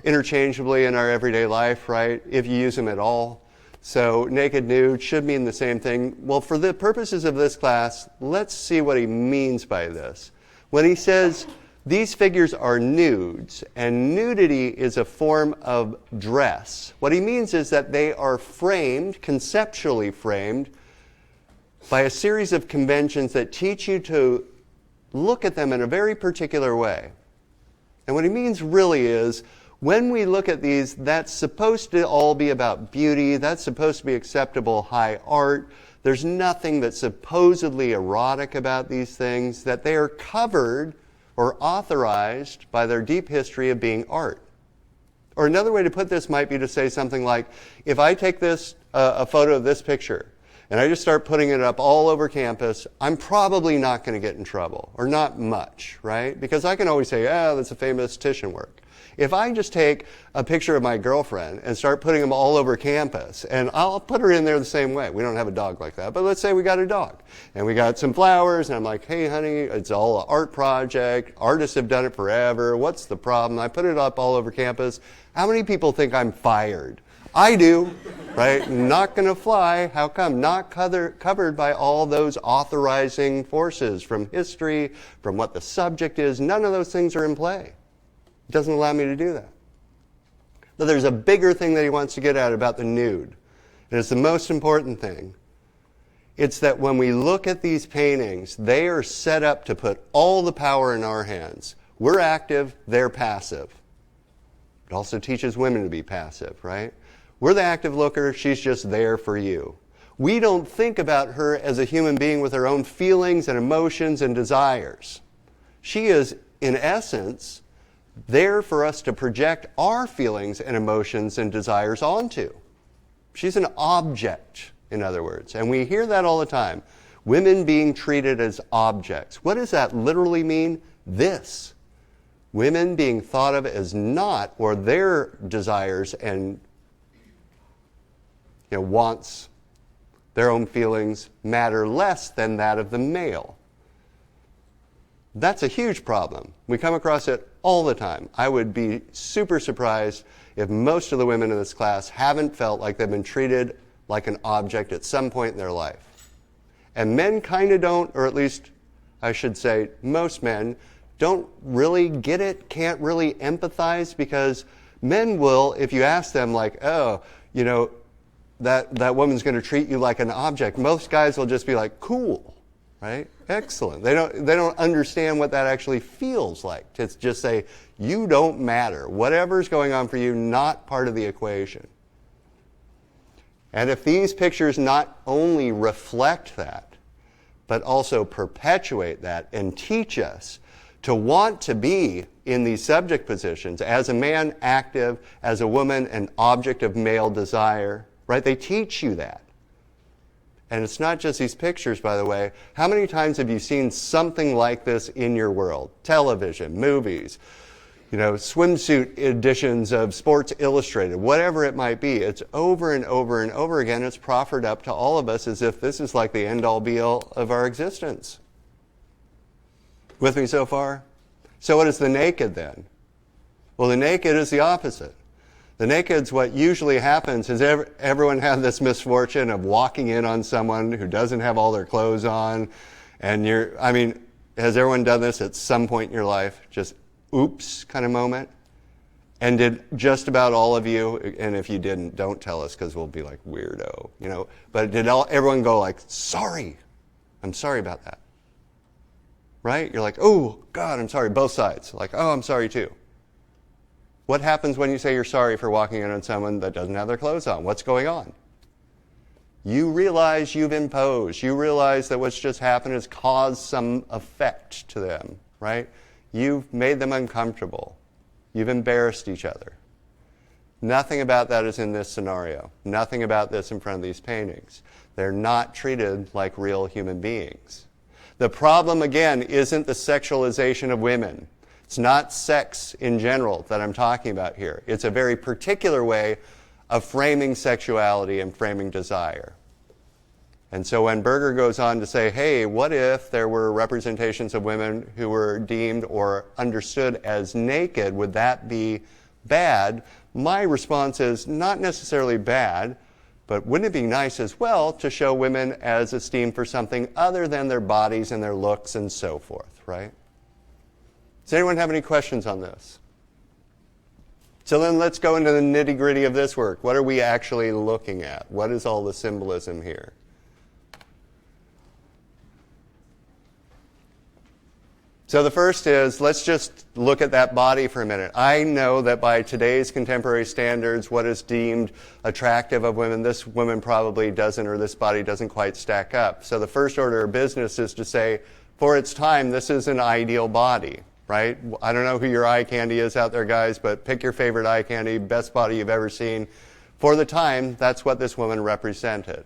interchangeably in our everyday life, right? If you use them at all. So naked, nude should mean the same thing. Well, for the purposes of this class, let's see what he means by this. When he says these figures are nudes, and nudity is a form of dress, what he means is that they are framed, conceptually framed, by a series of conventions that teach you to look at them in a very particular way. And what he means really is, when we look at these, that's supposed to all be about beauty, that's supposed to be acceptable high art. There's nothing that's supposedly erotic about these things, that they are covered or authorized by their deep history of being art. Or another way to put this might be to say something like, if I take this, a photo of this picture, and I just start putting it up all over campus, I'm probably not going to get in trouble, or not much, right? Because I can always say, that's a famous Titian work. If I just take a picture of my girlfriend and start putting them all over campus, and I'll put her in there the same way. We don't have a dog like that, but let's say we got a dog, and we got some flowers, and I'm like, hey, honey, it's all an art project. Artists have done it forever. What's the problem? I put it up all over campus. How many people think I'm fired? I do, right? Not going to fly. How come? Not covered by all those authorizing forces from history, from what the subject is. None of those things are in play. It doesn't allow me to do that. But there's a bigger thing that he wants to get at about the nude. And it's the most important thing. It's that when we look at these paintings, they are set up to put all the power in our hands. We're active, they're passive. It also teaches women to be passive, right? We're the active looker, she's just there for you. We don't think about her as a human being with her own feelings and emotions and desires. She is, in essence, there for us to project our feelings and emotions and desires onto. She's an object, in other words. And we hear that all the time. Women being treated as objects. What does that literally mean? This. Women being thought of as not, or their desires and wants, their own feelings, matter less than that of the male. That's a huge problem. We come across it all the time. I would be super surprised if most of the women in this class haven't felt like they've been treated like an object at some point in their life. And men kind of don't, or at least I should say most men, don't really get it, can't really empathize, because men will, if you ask them like, that woman's going to treat you like an object, most guys will just be like, cool. Right? Excellent. They don't understand what that actually feels like. To just say, you don't matter. Whatever's going on for you, not part of the equation. And if these pictures not only reflect that, but also perpetuate that and teach us to want to be in these subject positions, as a man active, as a woman an object of male desire, right? They teach you that. And it's not just these pictures, by the way. How many times have you seen something like this in your world? Television, movies, swimsuit editions of Sports Illustrated, whatever it might be. It's over and over and over again. It's proffered up to all of us as if this is like the end-all be-all of our existence. With me so far? So what is the naked then? Well, the naked is the opposite. The naked's what usually happens is everyone had this misfortune of walking in on someone who doesn't have all their clothes on. And has everyone done this at some point in your life? Just oops kind of moment? And did just about all of you, and if you didn't, don't tell us because we'll be like weirdo, But did everyone go like, sorry, I'm sorry about that? Right? You're like, oh, God, I'm sorry, both sides. Like, oh, I'm sorry too. What happens when you say you're sorry for walking in on someone that doesn't have their clothes on? What's going on? You realize you've imposed. You realize that what's just happened has caused some effect to them, right? You've made them uncomfortable. You've embarrassed each other. Nothing about that is in this scenario. Nothing about this in front of these paintings. They're not treated like real human beings. The problem, again, isn't the sexualization of women. It's not sex in general that I'm talking about here. It's a very particular way of framing sexuality and framing desire. And so when Berger goes on to say, hey, what if there were representations of women who were deemed or understood as naked? Would that be bad, my response is not necessarily bad, but wouldn't it be nice as well to show women as esteemed for something other than their bodies and their looks and so forth, right? Does anyone have any questions on this? So then let's go into the nitty-gritty of this work. What are we actually looking at? What is all the symbolism here? So the first is, let's just look at that body for a minute. I know that by today's contemporary standards, what is deemed attractive of women, this woman probably doesn't, or this body doesn't quite stack up. So the first order of business is to say, for its time, this is an ideal body, right? I don't know who your eye candy is out there, guys, but pick your favorite eye candy, best body you've ever seen. For the time, that's what this woman represented.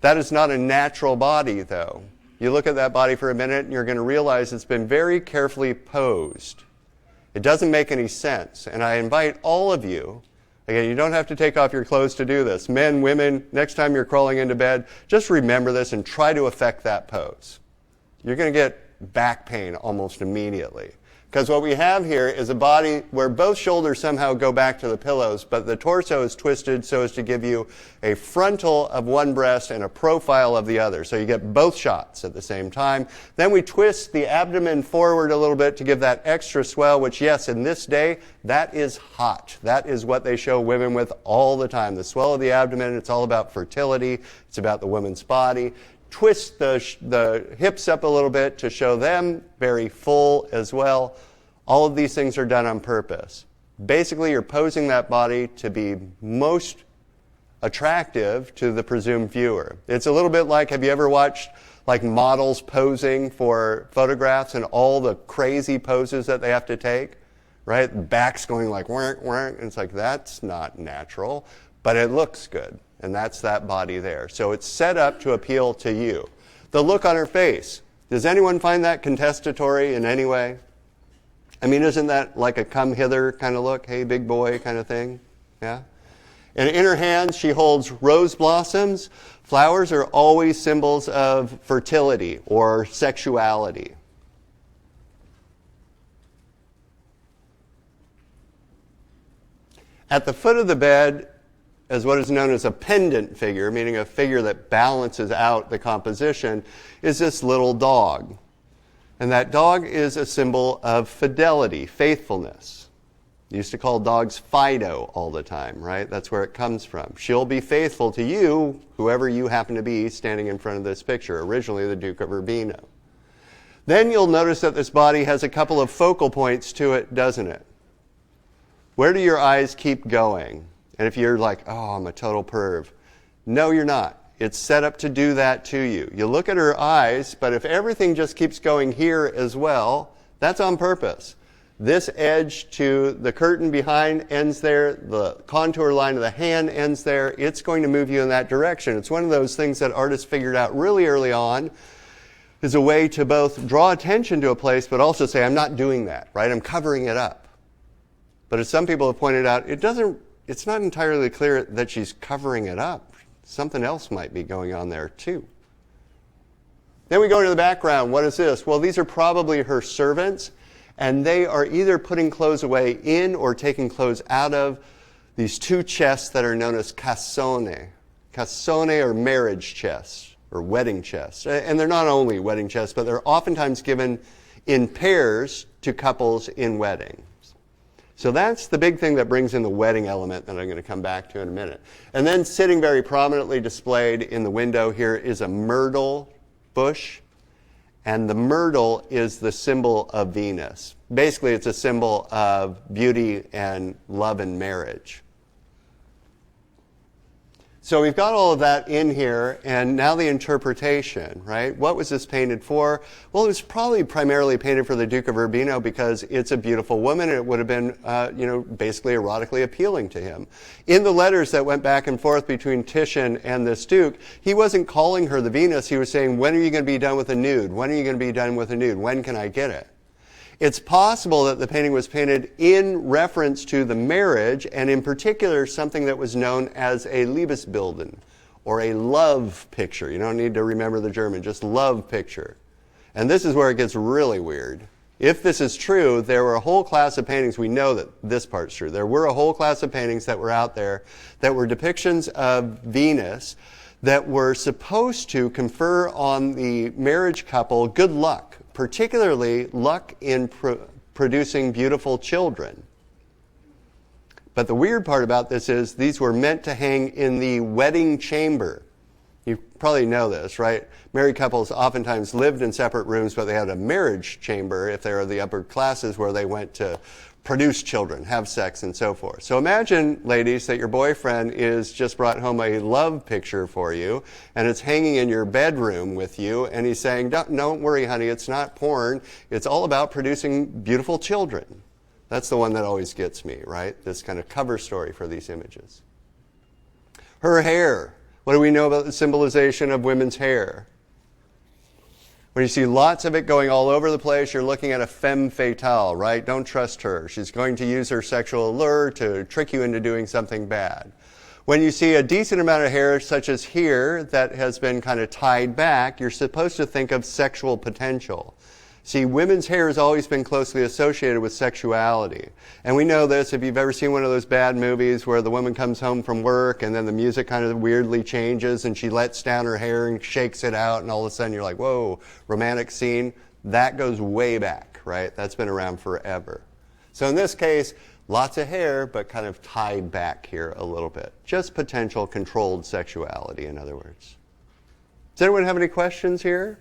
That is not a natural body, though. You look at that body for a minute and you're going to realize it's been very carefully posed. It doesn't make any sense. And I invite all of you, again, you don't have to take off your clothes to do this. Men, women, next time you're crawling into bed, just remember this and try to affect that pose. You're going to get back pain almost immediately. Because what we have here is a body where both shoulders somehow go back to the pillows, but the torso is twisted so as to give you a frontal of one breast and a profile of the other. So you get both shots at the same time. Then we twist the abdomen forward a little bit to give that extra swell, which, yes, in this day, that is hot. That is what they show women with all the time. The swell of the abdomen, it's all about fertility. It's about the woman's body. Twist the hips up a little bit to show them very full as well. All of these things are done on purpose. Basically, you're posing that body to be most attractive to the presumed viewer. It's a little bit like, have you ever watched like models posing for photographs and all the crazy poses that they have to take, right? The back's going like, whack, whack, and it's like, that's not natural, but it looks good. And that's that body there. So it's set up to appeal to you. The look on her face. Does anyone find that contestatory in any way? I mean, isn't that like a come hither kind of look? Hey, big boy kind of thing? Yeah? And in her hands, she holds rose blossoms. Flowers are always symbols of fertility or sexuality. At the foot of the bed, as what is known as a pendant figure, meaning a figure that balances out the composition, is this little dog. And that dog is a symbol of fidelity, faithfulness. You used to call dogs Fido all the time, right? That's where it comes from. She'll be faithful to you, whoever you happen to be standing in front of this picture, originally the Duke of Urbino. Then you'll notice that this body has a couple of focal points to it, doesn't it? Where do your eyes keep going? And if you're like, oh, I'm a total perv. No, you're not. It's set up to do that to you. You look at her eyes, but if everything just keeps going here as well, that's on purpose. This edge to the curtain behind ends there. The contour line of the hand ends there. It's going to move you in that direction. It's one of those things that artists figured out really early on is a way to both draw attention to a place, but also say, I'm not doing that, right? I'm covering it up. But as some people have pointed out, it's not entirely clear that she's covering it up. Something else might be going on there too. Then we go into the background. What is this? Well, these are probably her servants, and they are either putting clothes away in or taking clothes out of these two chests that are known as cassone. Cassone are marriage chests or wedding chests. And they're not only wedding chests, but they're oftentimes given in pairs to couples in weddings. So that's the big thing that brings in the wedding element that I'm going to come back to in a minute. And then sitting very prominently displayed in the window here is a myrtle bush. And the myrtle is the symbol of Venus. Basically, it's a symbol of beauty and love and marriage. So we've got all of that in here, and now the interpretation, right? What was this painted for? Well, it was probably primarily painted for the Duke of Urbino because it's a beautiful woman, and it would have been, basically erotically appealing to him. In the letters that went back and forth between Titian and this Duke, he wasn't calling her the Venus. He was saying, when are you going to be done with a nude? When are you going to be done with a nude? When can I get it? It's possible that the painting was painted in reference to the marriage, and in particular something that was known as a Liebesbilden, or a love picture. You don't need to remember the German, just love picture. And this is where it gets really weird. If this is true, there were a whole class of paintings, we know that this part's true, there were a whole class of paintings that were out there that were depictions of Venus that were supposed to confer on the marriage couple good luck, particularly luck in producing beautiful children. But the weird part about this is these were meant to hang in the wedding chamber. You probably know this, right? Married couples oftentimes lived in separate rooms, but they had a marriage chamber if they were the upper classes where they went to produce children, have sex, and so forth. So imagine, ladies, that your boyfriend is just brought home a love picture for you, and it's hanging in your bedroom with you, and he's saying, don't worry, honey, it's not porn. It's all about producing beautiful children. That's the one that always gets me, right? This kind of cover story for these images. Her hair. What do we know about the symbolization of women's hair? When you see lots of it going all over the place, you're looking at a femme fatale, right? Don't trust her. She's going to use her sexual allure to trick you into doing something bad. When you see a decent amount of hair, such as here, that has been kind of tied back, you're supposed to think of sexual potential. See, women's hair has always been closely associated with sexuality. And we know this if you've ever seen one of those bad movies where the woman comes home from work and then the music kind of weirdly changes and she lets down her hair and shakes it out and all of a sudden you're like, whoa, romantic scene. That goes way back, right? That's been around forever. So in this case, lots of hair, but kind of tied back here a little bit. Just potential controlled sexuality, in other words. Does anyone have any questions here?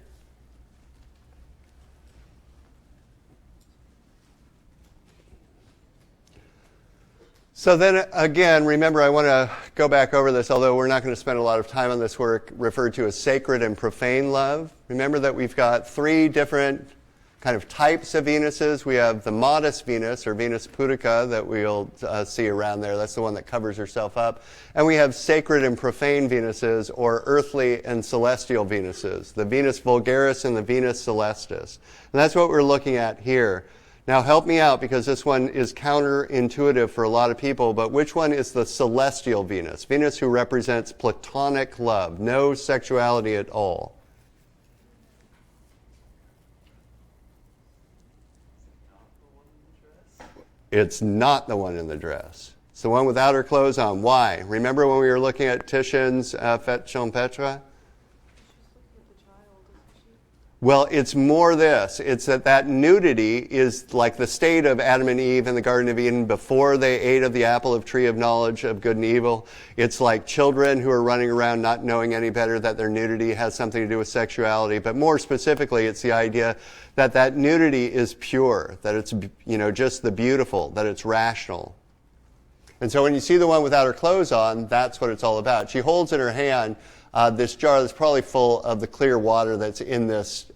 So then again, remember, I want to go back over this, although we're not going to spend a lot of time on this work, referred to as sacred and profane love. Remember that we've got three different kind of types of Venuses. We have the modest Venus, or Venus Pudica, that we'll see around there. That's the one that covers herself up. And we have sacred and profane Venuses, or earthly and celestial Venuses, the Venus Vulgaris and the Venus Celestis. And that's what we're looking at here. Now help me out, because this one is counterintuitive for a lot of people, but which one is the celestial Venus? Venus who represents platonic love, no sexuality at all. It's not the one in the dress. It's the one without her clothes on. Why? Remember when we were looking at Titian's Fête Champêtre? Well, it's more this. It's that nudity is like the state of Adam and Eve in the Garden of Eden before they ate of the apple of tree of knowledge of good and evil. It's like children who are running around not knowing any better that their nudity has something to do with sexuality. But more specifically, it's the idea that nudity is pure, that it's, just the beautiful, that it's rational. And so when you see the one without her clothes on, that's what it's all about. She holds in her hand this jar that's probably full of the clear water that's in this,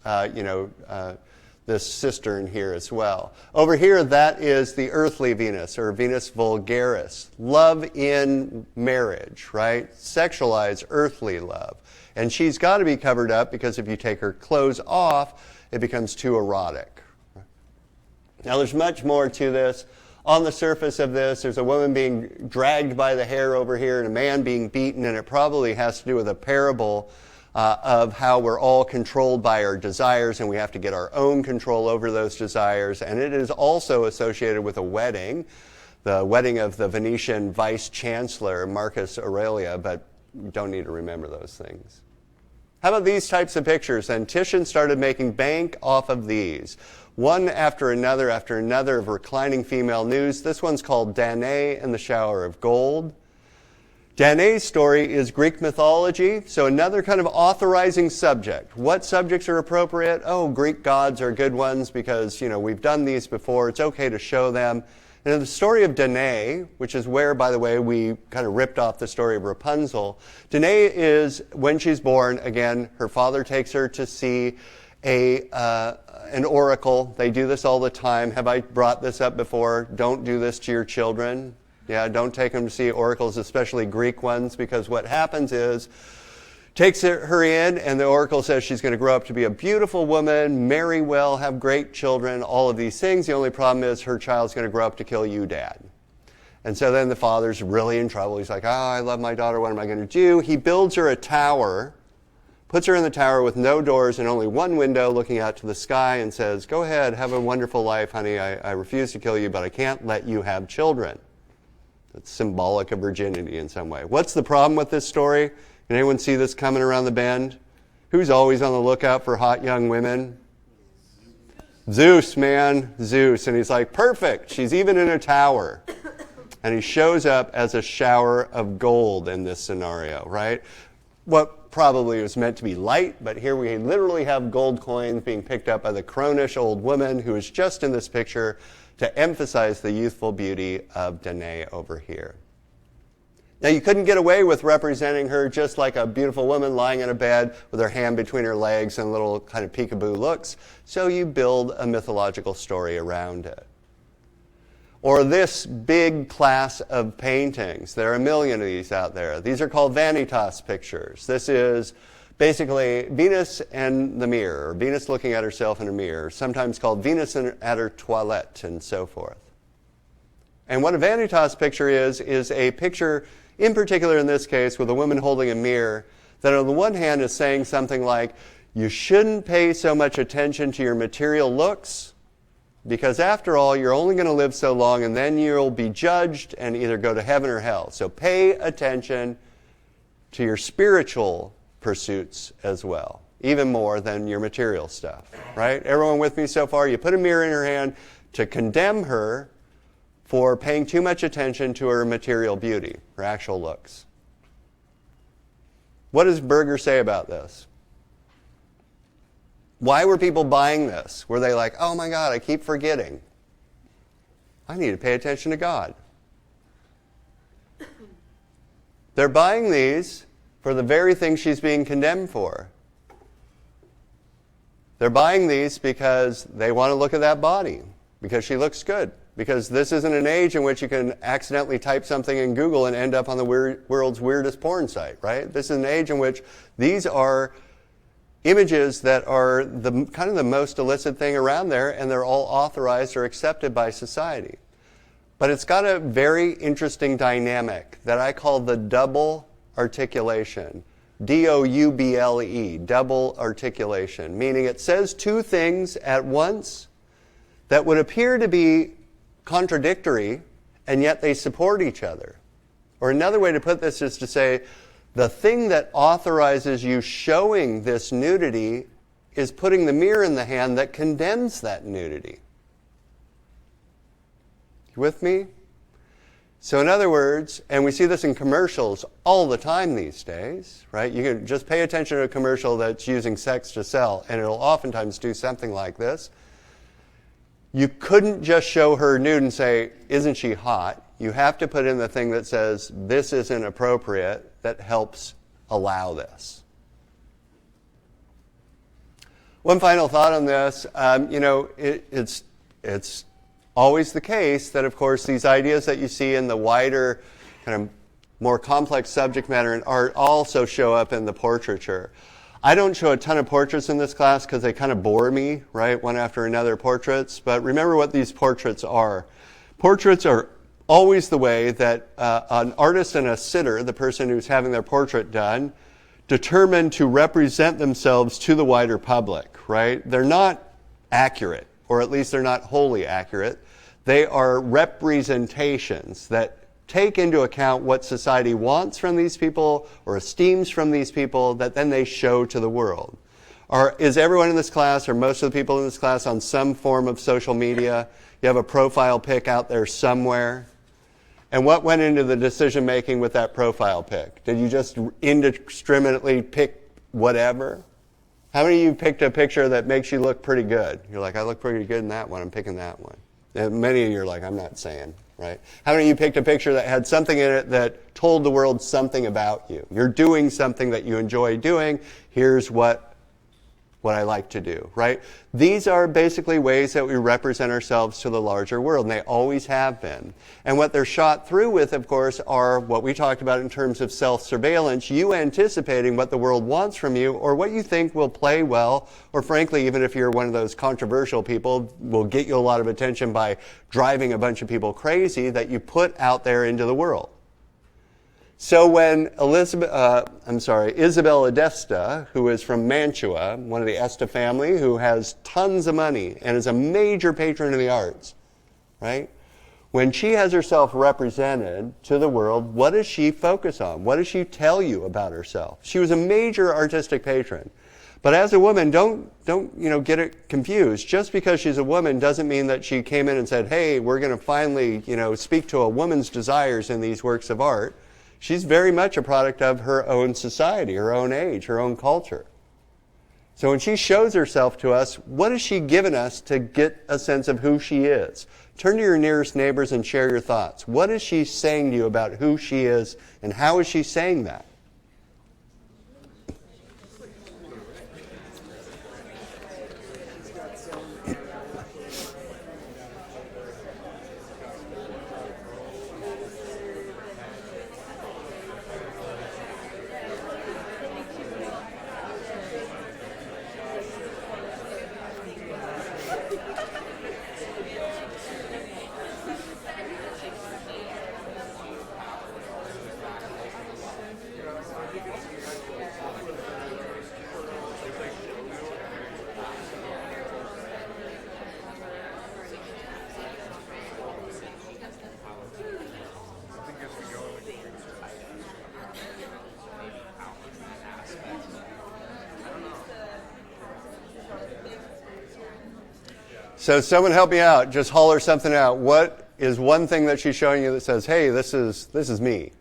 this cistern here as well. Over here, that is the earthly Venus, or Venus Vulgaris. Love in marriage, right? Sexualized earthly love. And she's got to be covered up because if you take her clothes off, it becomes too erotic. Now, there's much more to this. On the surface of this, there's a woman being dragged by the hair over here and a man being beaten, and it probably has to do with a parable of how we're all controlled by our desires and we have to get our own control over those desires. And it is also associated with a wedding, the wedding of the Venetian vice chancellor, Marcus Aurelius, but you don't need to remember those things. How about these types of pictures? And Titian started making bank off of these. One after another of reclining female nudes. This one's called Danae and the Shower of Gold. Danae's story is Greek mythology, so another kind of authorizing subject. What subjects are appropriate? Oh, Greek gods are good ones because, we've done these before. It's okay to show them. And in the story of Danae, which is where, by the way, we kind of ripped off the story of Rapunzel, Danae is, when she's born, again, her father takes her to see an oracle. They do this all the time. Have I brought this up before? Don't do this to your children. Yeah, don't take them to see oracles, especially Greek ones, because what happens is, takes her in, and the oracle says she's going to grow up to be a beautiful woman, marry well, have great children, all of these things. The only problem is her child's going to grow up to kill you, Dad. And so then the father's really in trouble. He's like, I love my daughter. What am I going to do? He builds her a tower puts her in the tower with no doors and only one window looking out to the sky and says, go ahead, have a wonderful life, honey. I refuse to kill you, but I can't let you have children. That's symbolic of virginity in some way. What's the problem with this story? Can anyone see this coming around the bend? Who's always on the lookout for hot young women? Zeus, man, Zeus. And he's like, perfect. She's even in a tower. And he shows up as a shower of gold in this scenario, right? What probably was meant to be light, but here we literally have gold coins being picked up by the cronish old woman who is just in this picture to emphasize the youthful beauty of Danae over here. Now, you couldn't get away with representing her just like a beautiful woman lying in a bed with her hand between her legs and little kind of peekaboo looks, so you build a mythological story around it. Or this big class of paintings. There are a million of these out there. These are called vanitas pictures. This is basically Venus and the mirror, or Venus looking at herself in a mirror, sometimes called Venus at her toilette, and so forth. And what a vanitas picture is a picture, in particular in this case, with a woman holding a mirror, that on the one hand is saying something like, you shouldn't pay so much attention to your material looks, because after all, you're only going to live so long, and then you'll be judged and either go to heaven or hell. So pay attention to your spiritual pursuits as well, even more than your material stuff, right? Everyone with me so far? You put a mirror in her hand to condemn her for paying too much attention to her material beauty, her actual looks. What does Berger say about this? Why were people buying this? Were they like, oh my God, I keep forgetting. I need to pay attention to God. They're buying these for the very thing she's being condemned for. They're buying these because they want to look at that body, because she looks good. Because this isn't an age in which you can accidentally type something in Google and end up on the world's weirdest porn site, right? This is an age in which these are images that are the kind of the most illicit thing around there, and they're all authorized or accepted by society. But it's got a very interesting dynamic that I call the double articulation. D-O-U-B-L-E, double articulation, meaning it says two things at once that would appear to be contradictory, and yet they support each other. Or another way to put this is to say, the thing that authorizes you showing this nudity is putting the mirror in the hand that condemns that nudity. You with me? So in other words, and we see this in commercials all the time these days, right? You can just pay attention to a commercial that's using sex to sell, and it'll oftentimes do something like this. You couldn't just show her nude and say, isn't she hot? You have to put in the thing that says, this is inappropriate, that helps allow this. One final thought on this. It's always the case that, of course, these ideas that you see in the wider, kind of more complex subject matter in art also show up in the portraiture. I don't show a ton of portraits in this class because they kind of bore me, right, one after another portraits. But remember what these portraits are. Portraits are always the way that an artist and a sitter, the person who's having their portrait done, determine to represent themselves to the wider public, right? They're not accurate, or at least they're not wholly accurate. They are representations that take into account what society wants from these people or esteems from these people that then they show to the world. Is everyone in this class, or most of the people in this class, on some form of social media? You have a profile pic out there somewhere? And what went into the decision making with that profile pic? Did you just indiscriminately pick whatever? How many of you picked a picture that makes you look pretty good? You're like, I look pretty good in that one, I'm picking that one. And many of you are like, I'm not saying, right? How many of you picked a picture that had something in it that told the world something about you? You're doing something that you enjoy doing. Here's what I like to do, right? These are basically ways that we represent ourselves to the larger world, and they always have been. And what they're shot through with, of course, are what we talked about in terms of self-surveillance, you anticipating what the world wants from you or what you think will play well, or frankly, even if you're one of those controversial people, will get you a lot of attention by driving a bunch of people crazy that you put out there into the world. So when Isabella d'Este, who is from Mantua, one of the Este family, who has tons of money and is a major patron of the arts, right? When she has herself represented to the world, what does she focus on? What does she tell you about herself? She was a major artistic patron. But as a woman, don't get it confused. Just because she's a woman doesn't mean that she came in and said, hey, we're going to finally, speak to a woman's desires in these works of art. She's very much a product of her own society, her own age, her own culture. So when she shows herself to us, what has she given us to get a sense of who she is? Turn to your nearest neighbors and share your thoughts. What is she saying to you about who she is, and how is she saying that? So someone help me out. Just holler something out. What is one thing that she's showing you that says, hey, this is me?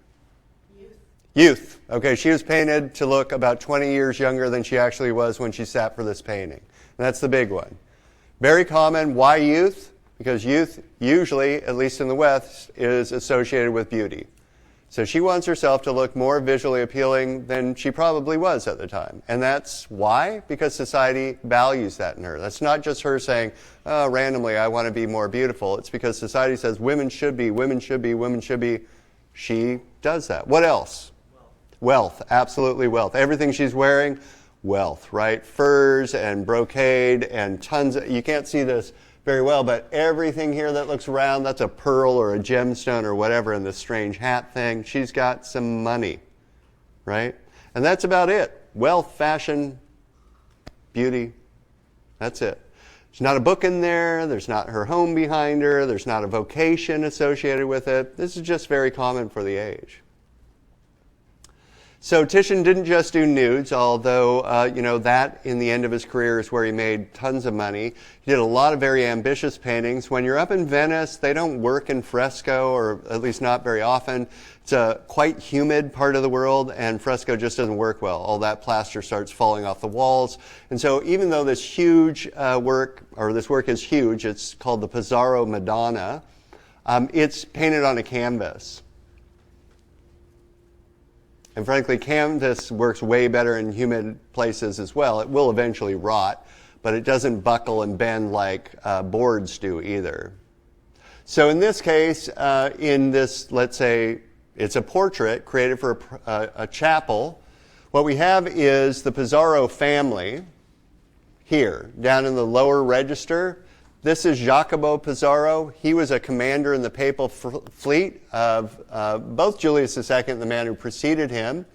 Youth. Okay, she was painted to look about 20 years younger than she actually was when she sat for this painting. And that's the big one. Very common. Why youth? Because youth usually, at least in the West, is associated with beauty. So she wants herself to look more visually appealing than she probably was at the time. And that's why? Because society values that in her. That's not just her saying, oh, randomly, I want to be more beautiful. It's because society says women should be, women should be, women should be. She does that. What else? Wealth. Absolutely wealth. Everything she's wearing, wealth, right? Furs and brocade and tons of, you can't see this very well, but everything here that looks round, that's a pearl or a gemstone or whatever in this strange hat thing. She's got some money, right? And that's about it. Wealth, fashion, beauty, that's it. There's not a book in there. There's not her home behind her. There's not a vocation associated with it. This is just very common for the age. So Titian didn't just do nudes, although, that in the end of his career is where he made tons of money. He did a lot of very ambitious paintings. When you're up in Venice, they don't work in fresco, or at least not very often. It's a quite humid part of the world, and fresco just doesn't work well. All that plaster starts falling off the walls. And so even though this work is huge, it's called the Pizarro Madonna, it's painted on a canvas. And frankly, canvas works way better in humid places as well. It will eventually rot, but it doesn't buckle and bend like boards do either. So in this case, let's say it's a portrait created for a chapel. What we have is the Pizarro family here, down in the lower register. This is Jacopo Pizarro. He was a commander in the papal fleet of both Julius II and the man who preceded him.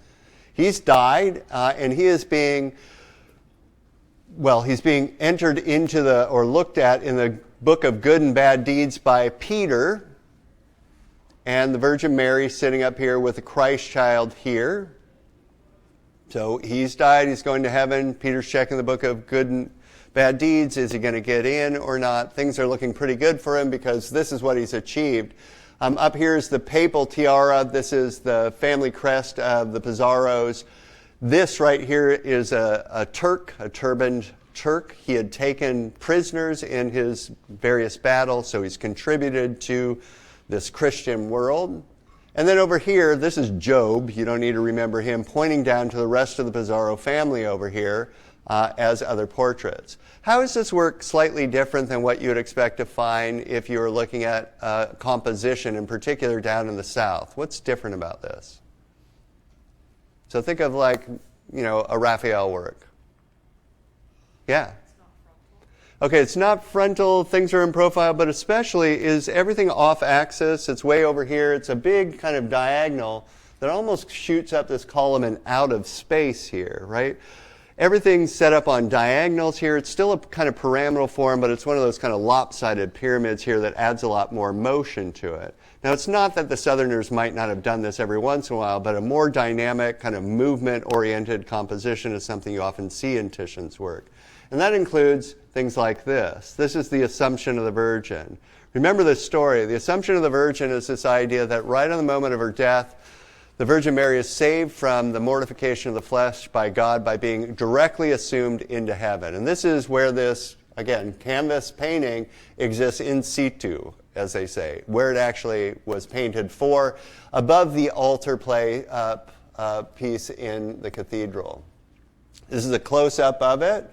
He's died, and he's being entered into or looked at in the book of good and bad deeds by Peter, and the Virgin Mary sitting up here with the Christ child here. So he's died, he's going to heaven. Peter's checking the book of good and bad deeds. Is he going to get in or not? Things are looking pretty good for him because this is what he's achieved. Up here is the papal tiara. This is the family crest of the Pizarros. This right here is a Turk, a turbaned Turk. He had taken prisoners in his various battles, so he's contributed to this Christian world. And then over here, this is Job. You don't need to remember him, pointing down to the rest of the Pizarro family over here as other portraits. How is this work slightly different than what you would expect to find if you were looking at composition, in particular down in the South? What's different about this? So think of a Raphael work. Yeah. Okay, it's not frontal, things are in profile, but especially is everything off axis? It's way over here. It's a big kind of diagonal that almost shoots up this column and out of space here, right? Everything's set up on diagonals here. It's still a kind of pyramidal form, but it's one of those kind of lopsided pyramids here that adds a lot more motion to it. Now, it's not that the Southerners might not have done this every once in a while, but a more dynamic, kind of movement-oriented composition is something you often see in Titian's work. And that includes things like this. This is the Assumption of the Virgin. Remember this story. The Assumption of the Virgin is this idea that right on the moment of her death, the Virgin Mary is saved from the mortification of the flesh by God by being directly assumed into heaven. And this is where this, again, canvas painting exists in situ, as they say, where it actually was painted for, above the altar piece in the cathedral. This is a close-up of it.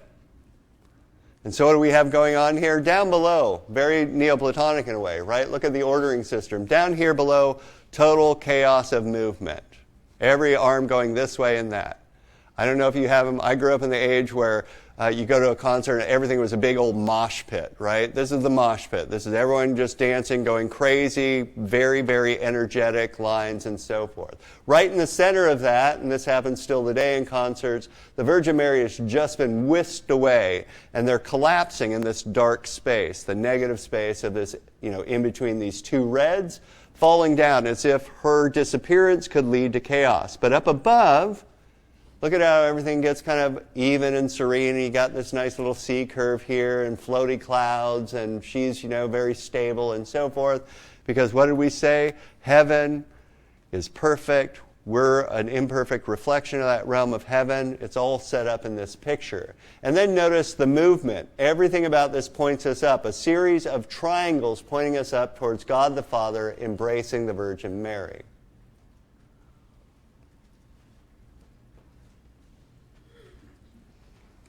And so what do we have going on here? Down below, very Neoplatonic in a way, right? Look at the ordering system. Down here below, total chaos of movement. Every arm going this way and that. I don't know if you have them. I grew up in the age where you go to a concert and everything was a big old mosh pit, right? This is the mosh pit. This is everyone just dancing, going crazy, very, very energetic lines and so forth. Right in the center of that, and this happens still today in concerts, the Virgin Mary has just been whisked away, and they're collapsing in this dark space, the negative space of this, in between these two reds, falling down as if her disappearance could lead to chaos. But up above, look at how everything gets kind of even and serene. And you got this nice little C curve here and floaty clouds, and she's, very stable and so forth. Because what did we say? Heaven is perfect. We're an imperfect reflection of that realm of heaven. It's all set up in this picture. And then notice the movement. Everything about this points us up. A series of triangles pointing us up towards God the Father embracing the Virgin Mary.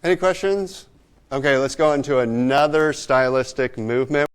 Any questions? Okay, let's go into another stylistic movement.